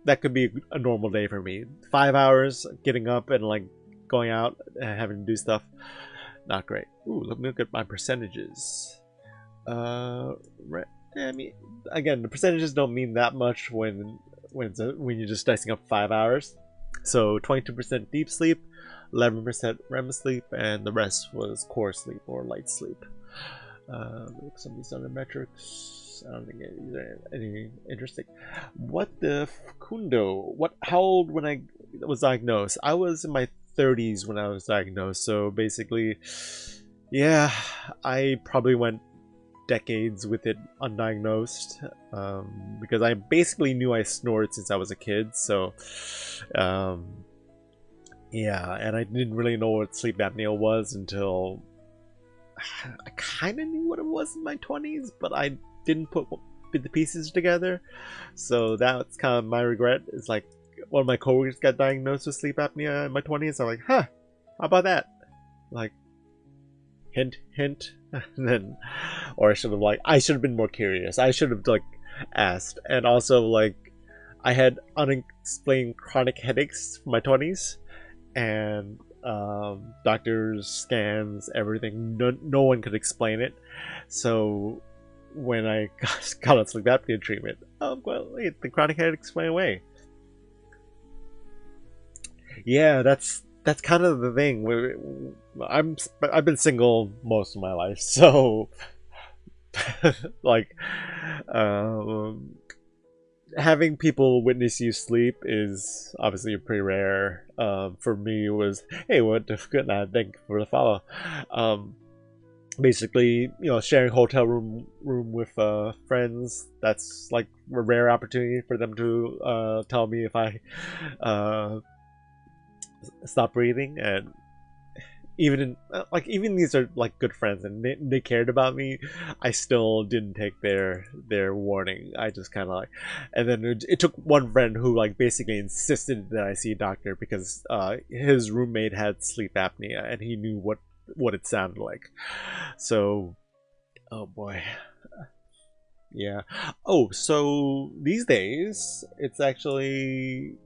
That could be a normal day for me. 5 hours getting up and like going out and having to do stuff, not great. Ooh, let me look at my percentages. I mean, again, the percentages don't mean that much when you're just dicing up 5 hours. So 22% deep sleep, 11% REM sleep, and the rest was core sleep or light sleep. Some of these other metrics. I don't think these are anything interesting. What the Kundo? How old when I was diagnosed? I was in my 30s when I was diagnosed. So basically, yeah, I probably went decades with it undiagnosed because I basically knew I snored since I was a kid. So, yeah, and I didn't really know what sleep apnea was until I kind of knew what it was in my 20s, but I didn't put the pieces together. So that's kind of my regret. It's like one of my coworkers got diagnosed with sleep apnea in my 20s. I'm like, huh, how about that? Like, hint, hint. And then, or I should have been more curious. I should have like asked. And also like, I had unexplained chronic headaches from my 20s, and doctors, scans, everything. No one could explain it. So when I got on sleep apnea treatment, well, wait, the chronic headaches went away. Yeah, that's that's kind of the thing. I've been single most of my life, so like, um, having people witness you sleep is obviously pretty rare. For me, it was, hey, what the good night, thank you for the follow. Um, Basically, sharing hotel room with friends. That's like a rare opportunity for them to tell me if I uh, stop breathing. And even in even these are like good friends and they cared about me, I still didn't take their warning. I just kind of like, and then it took one friend who like basically insisted that I see a doctor because his roommate had sleep apnea and he knew what it sounded like. So, oh boy. Yeah. Oh, so these days it's actually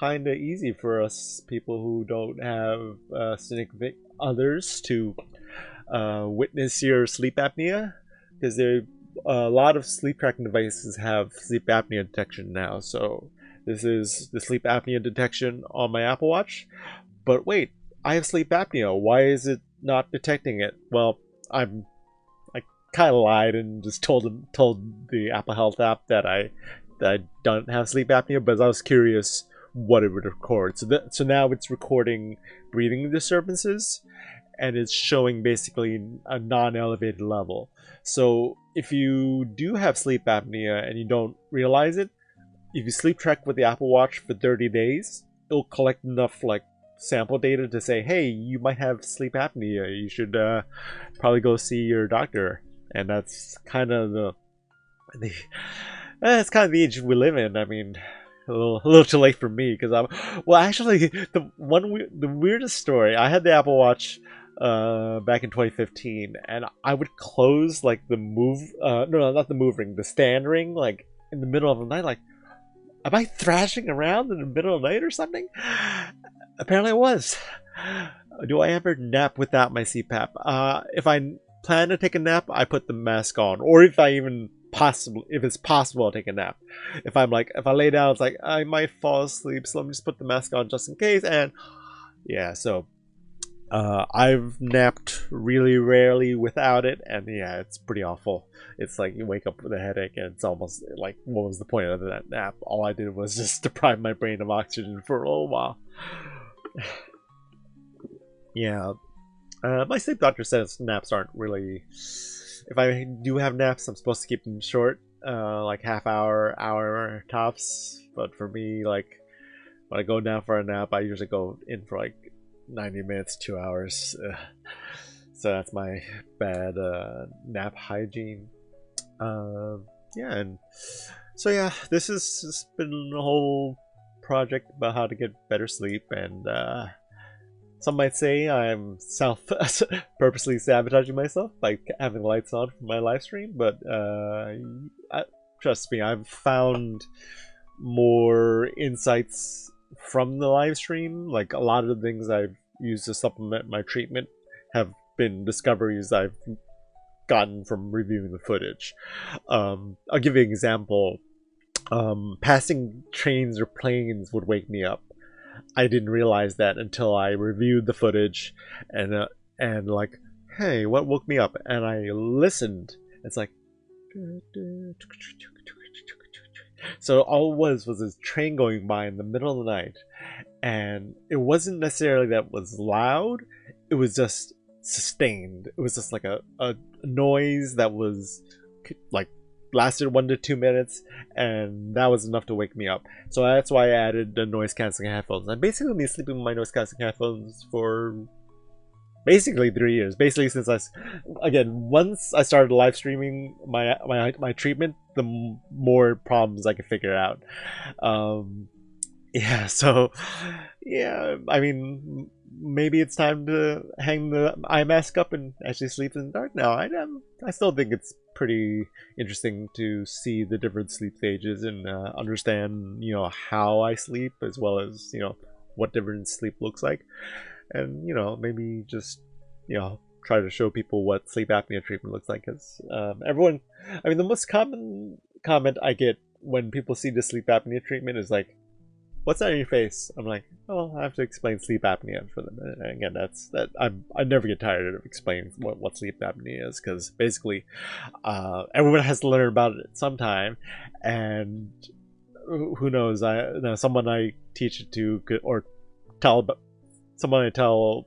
kind of easy for us people who don't have significant others to witness your sleep apnea, because there a lot of sleep tracking devices have sleep apnea detection now. So this is the sleep apnea detection on my Apple Watch. But wait, I have sleep apnea. Why is it not detecting it? Well, I kind of lied and just told the Apple Health app that I don't have sleep apnea, but I was curious what it would record. So now it's recording breathing disturbances, and it's showing basically a non-elevated level. So if you do have sleep apnea and you don't realize it, if you sleep track with the Apple Watch for 30 days, it'll collect enough like sample data to say, hey, you might have sleep apnea. You should probably go see your doctor. And that's kind of the that's kind of the age we live in. I mean, a little too late for me because I'm, well, actually, the weirdest story. I had the Apple Watch back in 2015, and I would close like the move no, not the move ring, the stand ring, like in the middle of the night. Like, am I thrashing around in the middle of the night or something? Apparently, I was. Do I ever nap without my CPAP? If I plan to take a nap, I put the mask on, or if it's possible to take a nap. If I lay down, it's like I might fall asleep, so let me just put the mask on just in case. And yeah, so I've napped really rarely without it, and yeah, it's pretty awful. It's like you wake up with a headache, and it's almost like, what was the point of that nap? All I did was just deprive my brain of oxygen for a little while. Yeah, my sleep doctor says naps aren't really. If I do have naps, I'm supposed to keep them short, like half hour tops. But for me, like when I go down for a nap, I usually go in for like 90 minutes, 2 hours. So that's my bad nap hygiene. Yeah, and so yeah, this has been a whole project about how to get better sleep, and some might say I'm purposely sabotaging myself by having the lights on for my live stream, but trust me, I've found more insights from the live stream. Like, a lot of the things I've used to supplement my treatment have been discoveries I've gotten from reviewing the footage. I'll give you an example. Passing trains or planes would wake me up. I didn't realize that until I reviewed the footage, and like, hey, what woke me up? And I listened. It's like, so all it was this train going by in the middle of the night, and it wasn't necessarily that it was loud. It was just sustained. It was just like a noise that was like lasted 1 to 2 minutes, and that was enough to wake me up. So that's why I added the noise canceling headphones. I've basically been sleeping with my noise canceling headphones for basically 3 years. Basically, since once I started live streaming my treatment, the more problems I could figure out. Yeah, so yeah, I mean, maybe it's time to hang the eye mask up and actually sleep in the dark now. I still think it's pretty interesting to see the different sleep stages and understand, how I sleep, as well as, what different sleep looks like. And, maybe just, try to show people what sleep apnea treatment looks like. Because the most common comment I get when people see the sleep apnea treatment is like, what's that on your face? I'm like, oh, I have to explain sleep apnea for them. And again, that's that. I never get tired of explaining what sleep apnea is, because basically, everyone has to learn about it sometime, and who knows? Someone I teach it to or tell someone I tell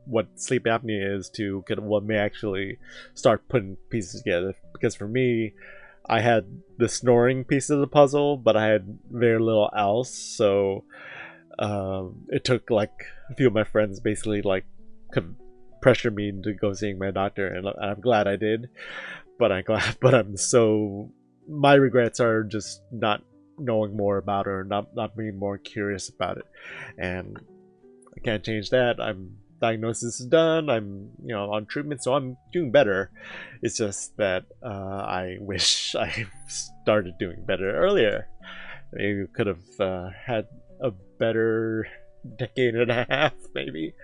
what sleep apnea is to could what may actually start putting pieces together. Because for me, I had the snoring piece of the puzzle, but I had very little else. So it took like a few of my friends basically like could pressure me into go seeing my doctor, and I'm glad I did. But but I'm so my regrets are just not knowing more about it, or not being more curious about it, and I can't change that. I'm diagnosis is done. I'm on treatment, so I'm doing better. It's just that I wish I started doing better earlier. Maybe we could have had a better decade and a half, maybe.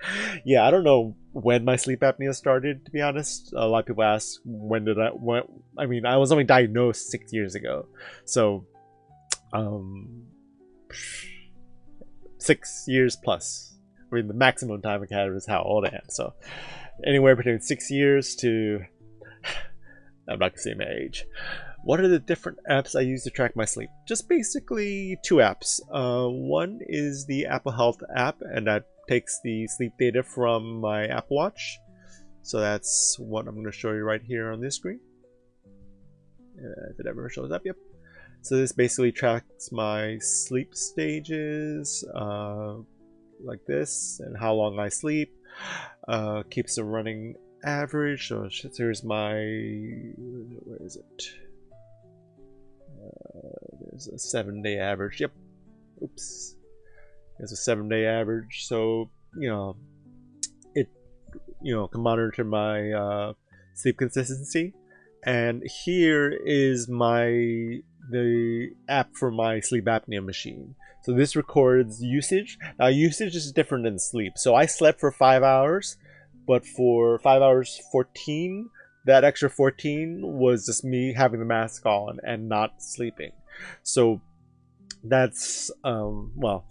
Yeah, I don't know when my sleep apnea started. To be honest, a lot of people ask when did I. When, I mean, I was only diagnosed 6 years ago, so 6 years plus. I mean, the maximum time I had was how old I am. So anywhere between 6 years to I'm not gonna say my age. What are the different apps I use to track my sleep? Just basically two apps. One is the Apple Health app, and that takes the sleep data from my Apple Watch. So that's what I'm going to show you right here on this screen. If it ever shows up, yep. So this basically tracks my sleep stages, like this, and how long I sleep. Keeps a running average. So here's my, where is it? There's a 7-day average. Yep. Oops. There's a 7-day average. So it can monitor my sleep consistency. And here is the app for my sleep apnea machine. So this records usage. Now usage is different than sleep. So I slept for 5 hours, but for 5 hours 14, that extra 14 was just me having the mask on and not sleeping. So that's well,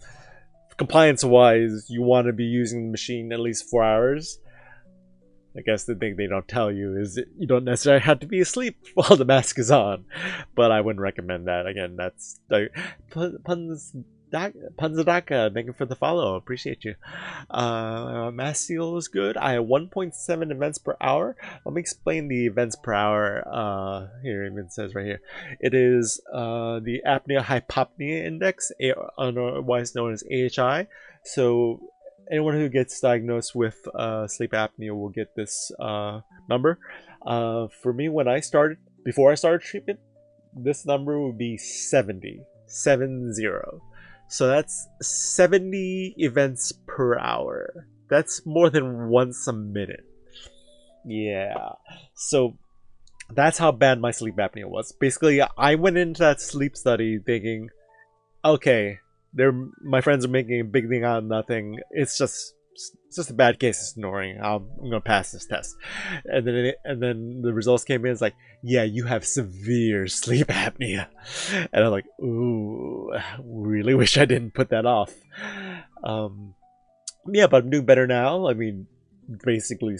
compliance wise, you want to be using the machine at least 4 hours. I guess the thing they don't tell you is that you don't necessarily have to be asleep while the mask is on, but I wouldn't recommend that. Again, that's Panzadaka, thank you for the follow. Appreciate you. Mass seal is good. I have 1.7 events per hour. Let me explain the events per hour. Here it even says right here. It is the apnea hypopnea index, otherwise known as AHI. So anyone who gets diagnosed with sleep apnea will get this number. For me, before I started treatment, this number would be 70. So that's 70 events per hour. That's more than once a minute. Yeah. So that's how bad my sleep apnea was. Basically, I went into that sleep study thinking, okay, my friends are making a big thing out of nothing. It's just a bad case of snoring. I'm gonna pass this test. And then the results came in. It's like, yeah, you have severe sleep apnea. And I'm like, ooh, really wish I didn't put that off. Yeah, but I'm doing better now. I mean, basically,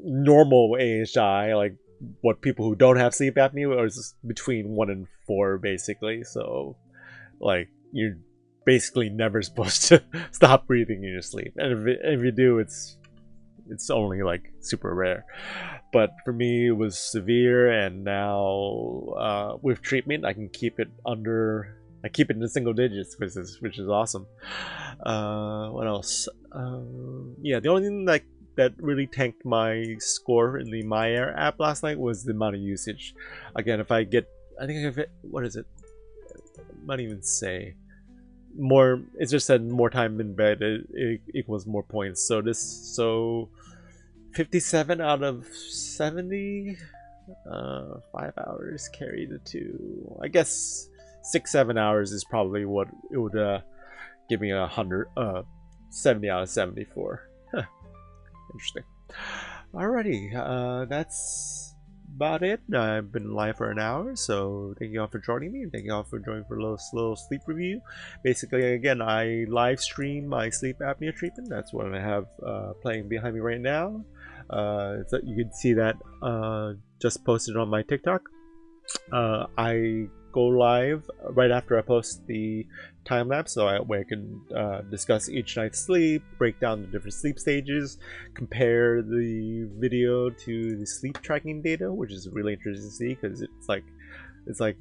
normal AHI, like what people who don't have sleep apnea, is between 1 and 4, basically. So, like, you're basically never supposed to stop breathing in your sleep, and if you do, it's only like super rare. But for me, it was severe, and now with treatment, I can keep it in the single digits, which is awesome. What else? Yeah, the only thing that really tanked my score in the MyAir app last night was the amount of usage. Again, if I get, I think if it, what is it? I might even say more. It just said more time in bed it equals more points. So 57 out of 70. 5 hours carried the 2. I guess 6-7 hours is probably what it would give me 70 out of 74. Huh. Interesting. Alrighty, that's about it. I've been live for an hour, so thank you all for joining me. Thank you all for joining for a little sleep review. Basically, again, I live stream my sleep apnea treatment. That's what I have playing behind me right now. So you can see that just posted on my TikTok. I go live right after I post the time lapse, so I can discuss each night's sleep, break down the different sleep stages, compare the video to the sleep tracking data, which is really interesting to see because it's like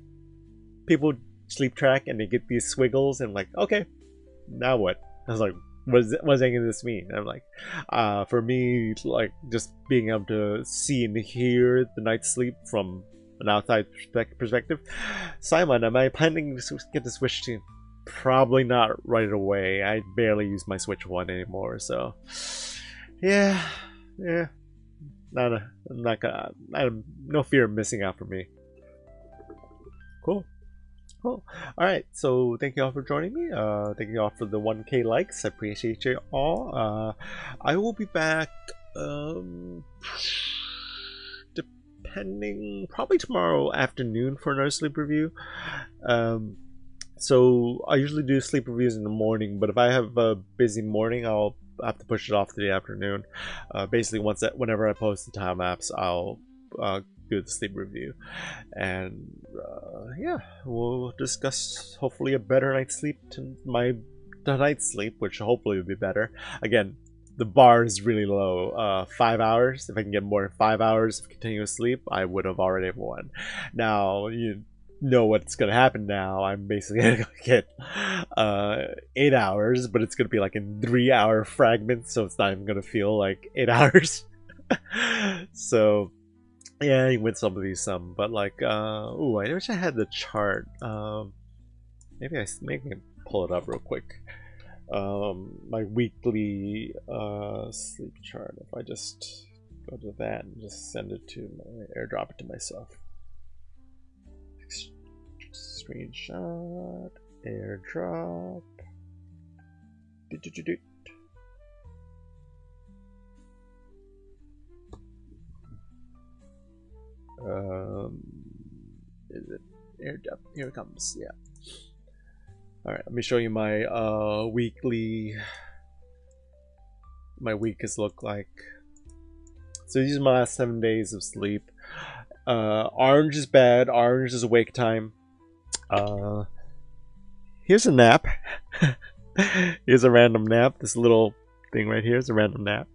people sleep track and they get these squiggles and like, okay, now what? I was like, what does any of this mean? And I'm like, for me, like just being able to see and hear the night's sleep from an outside perspective. Simon, am I planning to get the Switch 2? Probably not right away. I barely use my Switch 1 anymore, so yeah. I'm not gonna. I have no fear of missing out for me. Cool. All right, so thank you all for joining me. Thank you all for the 1K likes. I appreciate you all. I will be back depending, probably tomorrow afternoon for another sleep review. So I usually do sleep reviews in the morning, but if I have a busy morning, I'll have to push it off to the afternoon. Basically, whenever I post the time lapse, I'll do the sleep review, and yeah, we'll discuss hopefully a better night's sleep tonight's sleep, which hopefully will be better. Again, the bar is really low. 5 hours. If I can get more than 5 hours of continuous sleep, I would have already won. Now you know what's gonna happen. Now I'm basically gonna get 8 hours, but it's gonna be like in 3-hour fragments, so it's not even gonna feel like 8 hours. So yeah, you win some of these, but like, ooh, I wish I had the chart. Maybe I pull it up real quick. My weekly sleep chart. If I just go to that and just send it to airdrop it to myself. Screenshot, airdrop. Is it airdrop? Here it comes. Yeah. All right. Let me show you my weekly. My week has looked like. So these are my last 7 days of sleep. Orange is bad. Orange is awake time. Here's a nap. Here's a random nap. This little thing right here is a random nap.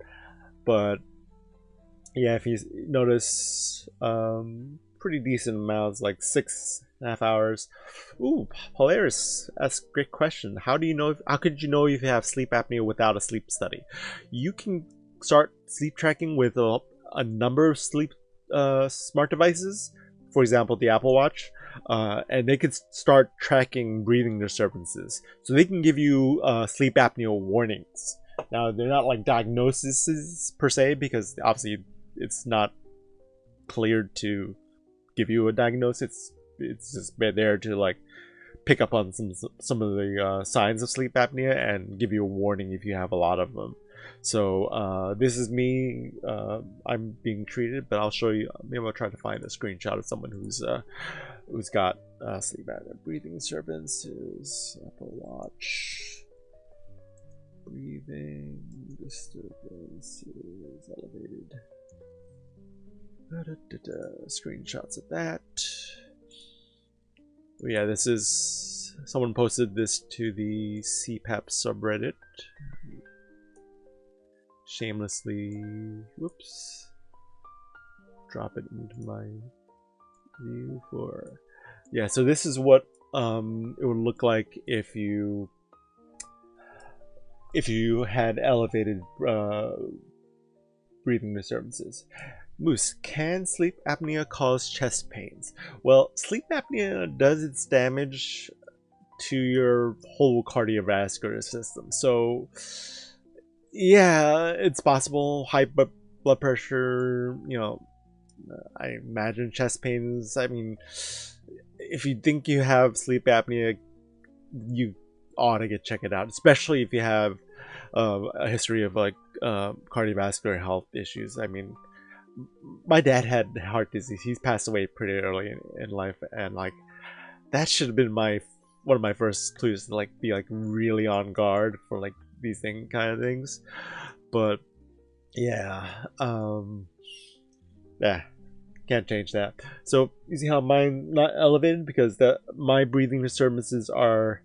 But yeah, if you notice, pretty decent amounts, like 6.5 hours. Ooh, Polaris asks a great question. How do you know? How could you know if you have sleep apnea without a sleep study? You can start sleep tracking with a number of sleep smart devices. For example, the Apple Watch, and they could start tracking breathing disturbances. So they can give you sleep apnea warnings. Now, they're not like diagnoses per se, because obviously it's not cleared to give you a diagnosis. It's just there to like pick up on some of the signs of sleep apnea and give you a warning if you have a lot of them. So this is me. I'm being treated, but I'll show you. Maybe I'll try to find a screenshot of someone who's got sleep apnea, breathing disturbances, Apple Watch, breathing disturbances, elevated. Screenshots of that. Yeah, this is someone posted this to the CPAP subreddit. Shamelessly, whoops, drop it into my view for. Yeah, so this is what it would look like if you had elevated breathing disturbances. Moose, can sleep apnea cause chest pains? Well, sleep apnea does its damage to your whole cardiovascular system. So, yeah, it's possible. High blood pressure, I imagine chest pains. I mean, if you think you have sleep apnea, you ought to check it out, especially if you have a history of like cardiovascular health issues. I mean, my dad had heart disease. He's passed away pretty early in life, and like that should have been my one of my first clues to like be like really on guard for like these kind of things. But yeah, yeah, can't change that. So you see how mine not elevated because my breathing disturbances are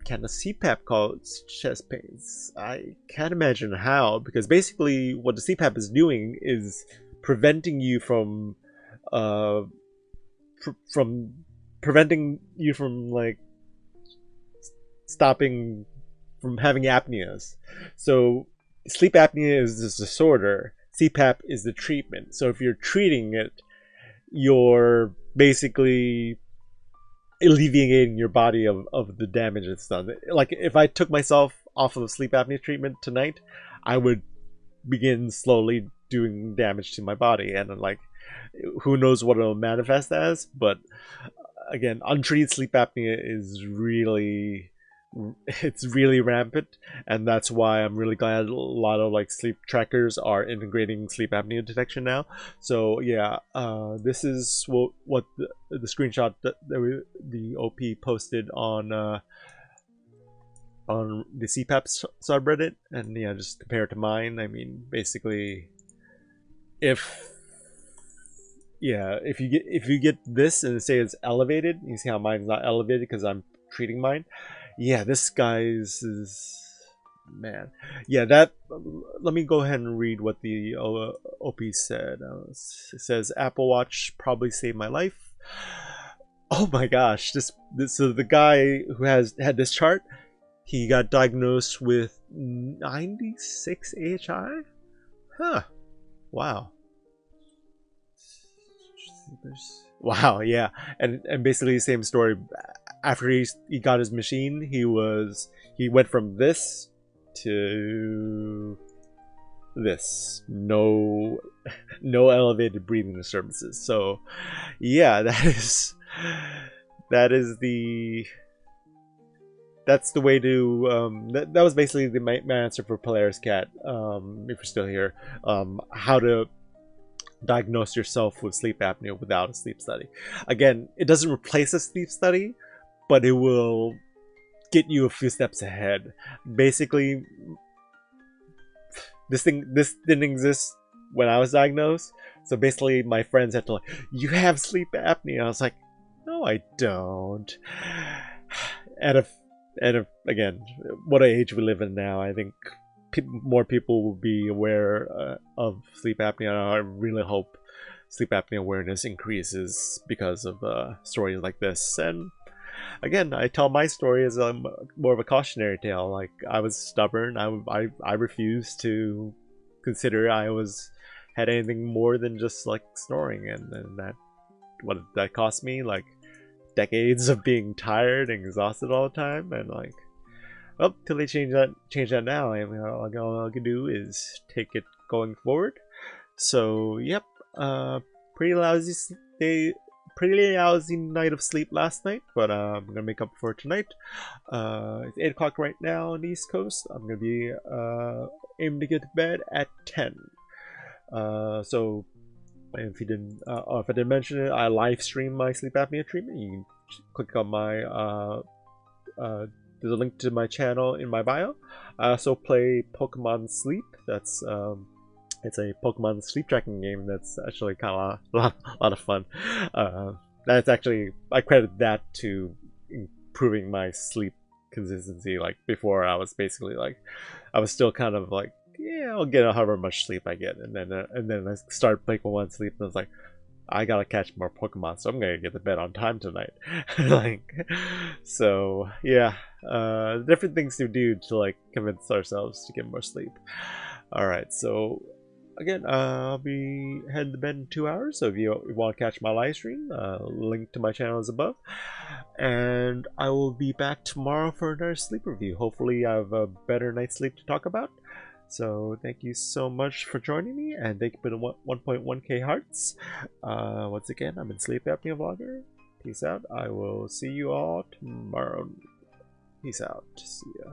kind of CPAP causes chest pains. I can't imagine how, because basically what the CPAP is doing is preventing you uh, from preventing you from like stopping from having apneas. So sleep apnea is this disorder. CPAP is the treatment. So if you're treating it, you're basically alleviating your body of the damage it's done. Like if I took myself off of sleep apnea treatment tonight, I would begin slowly doing damage to my body, and like who knows what it'll manifest as. But again, untreated sleep apnea is really it's really rampant, and that's why I'm really glad a lot of like sleep trackers are integrating sleep apnea detection now. So yeah, this is what the screenshot that the OP posted on the CPAP subreddit, and yeah, just compare it to mine. I mean, basically, if if you get this and say it's elevated, you see how mine's not elevated because I'm treating mine. Yeah, this guy's is man. Yeah, that. Let me go ahead and read what the OP said. It says Apple Watch probably saved my life. Oh my gosh, this so the guy who had this chart, he got diagnosed with 96 AHI. Huh. Wow. Wow, yeah, and basically the same story. After he got his machine, he went from this to this. No elevated breathing disturbances. So, yeah, that is the that's the way to that was basically my answer for Polaris Cat. If you're still here, how to diagnose yourself with sleep apnea without a sleep study. Again, it doesn't replace a sleep study, but it will get you a few steps ahead. Basically, this didn't exist when I was diagnosed. So basically, my friends had to like, "You have sleep apnea." I was like, "No, I don't." And if again, what age we live in now, I think more people will be aware of sleep apnea. I really hope sleep apnea awareness increases because of stories like this. And again, I tell my story as more of a cautionary tale. Like I was stubborn. I refused to consider I had anything more than just like snoring, and that what did that cost me? Like decades of being tired and exhausted all the time, and like well, till they change that now. I mean, all I can do is take it going forward. So, yep, pretty lousy day, pretty lousy night of sleep last night, but I'm gonna make up for it tonight. It's 8 o'clock right now on the East Coast. I'm gonna be aiming to get to bed at 10. So if I didn't mention it, I live stream my sleep apnea treatment. You can click on my there's a link to my channel in my bio. I also play Pokemon Sleep. That's it's a Pokemon sleep tracking game that's actually kind of a lot of fun. That's actually I credit that to improving my sleep consistency. Like before, I was basically like I was still kind of like yeah, I'll get however much sleep I get, and then I started playing Pokemon Sleep, and I was like, I gotta catch more Pokemon, so I'm gonna get to bed on time tonight. Like, so yeah, different things to do to like convince ourselves to get more sleep. All right, so again, I'll be heading to bed in 2 hours. So if you want to catch my live stream, link to my channel is above, and I will be back tomorrow for another sleep review. Hopefully, I have a better night's sleep to talk about. So thank you so much for joining me, and thank you for the 1.1k hearts. Once again, I'm in Sleep Apnea Vlogger. Peace out. I will see you all tomorrow. Peace out. See ya.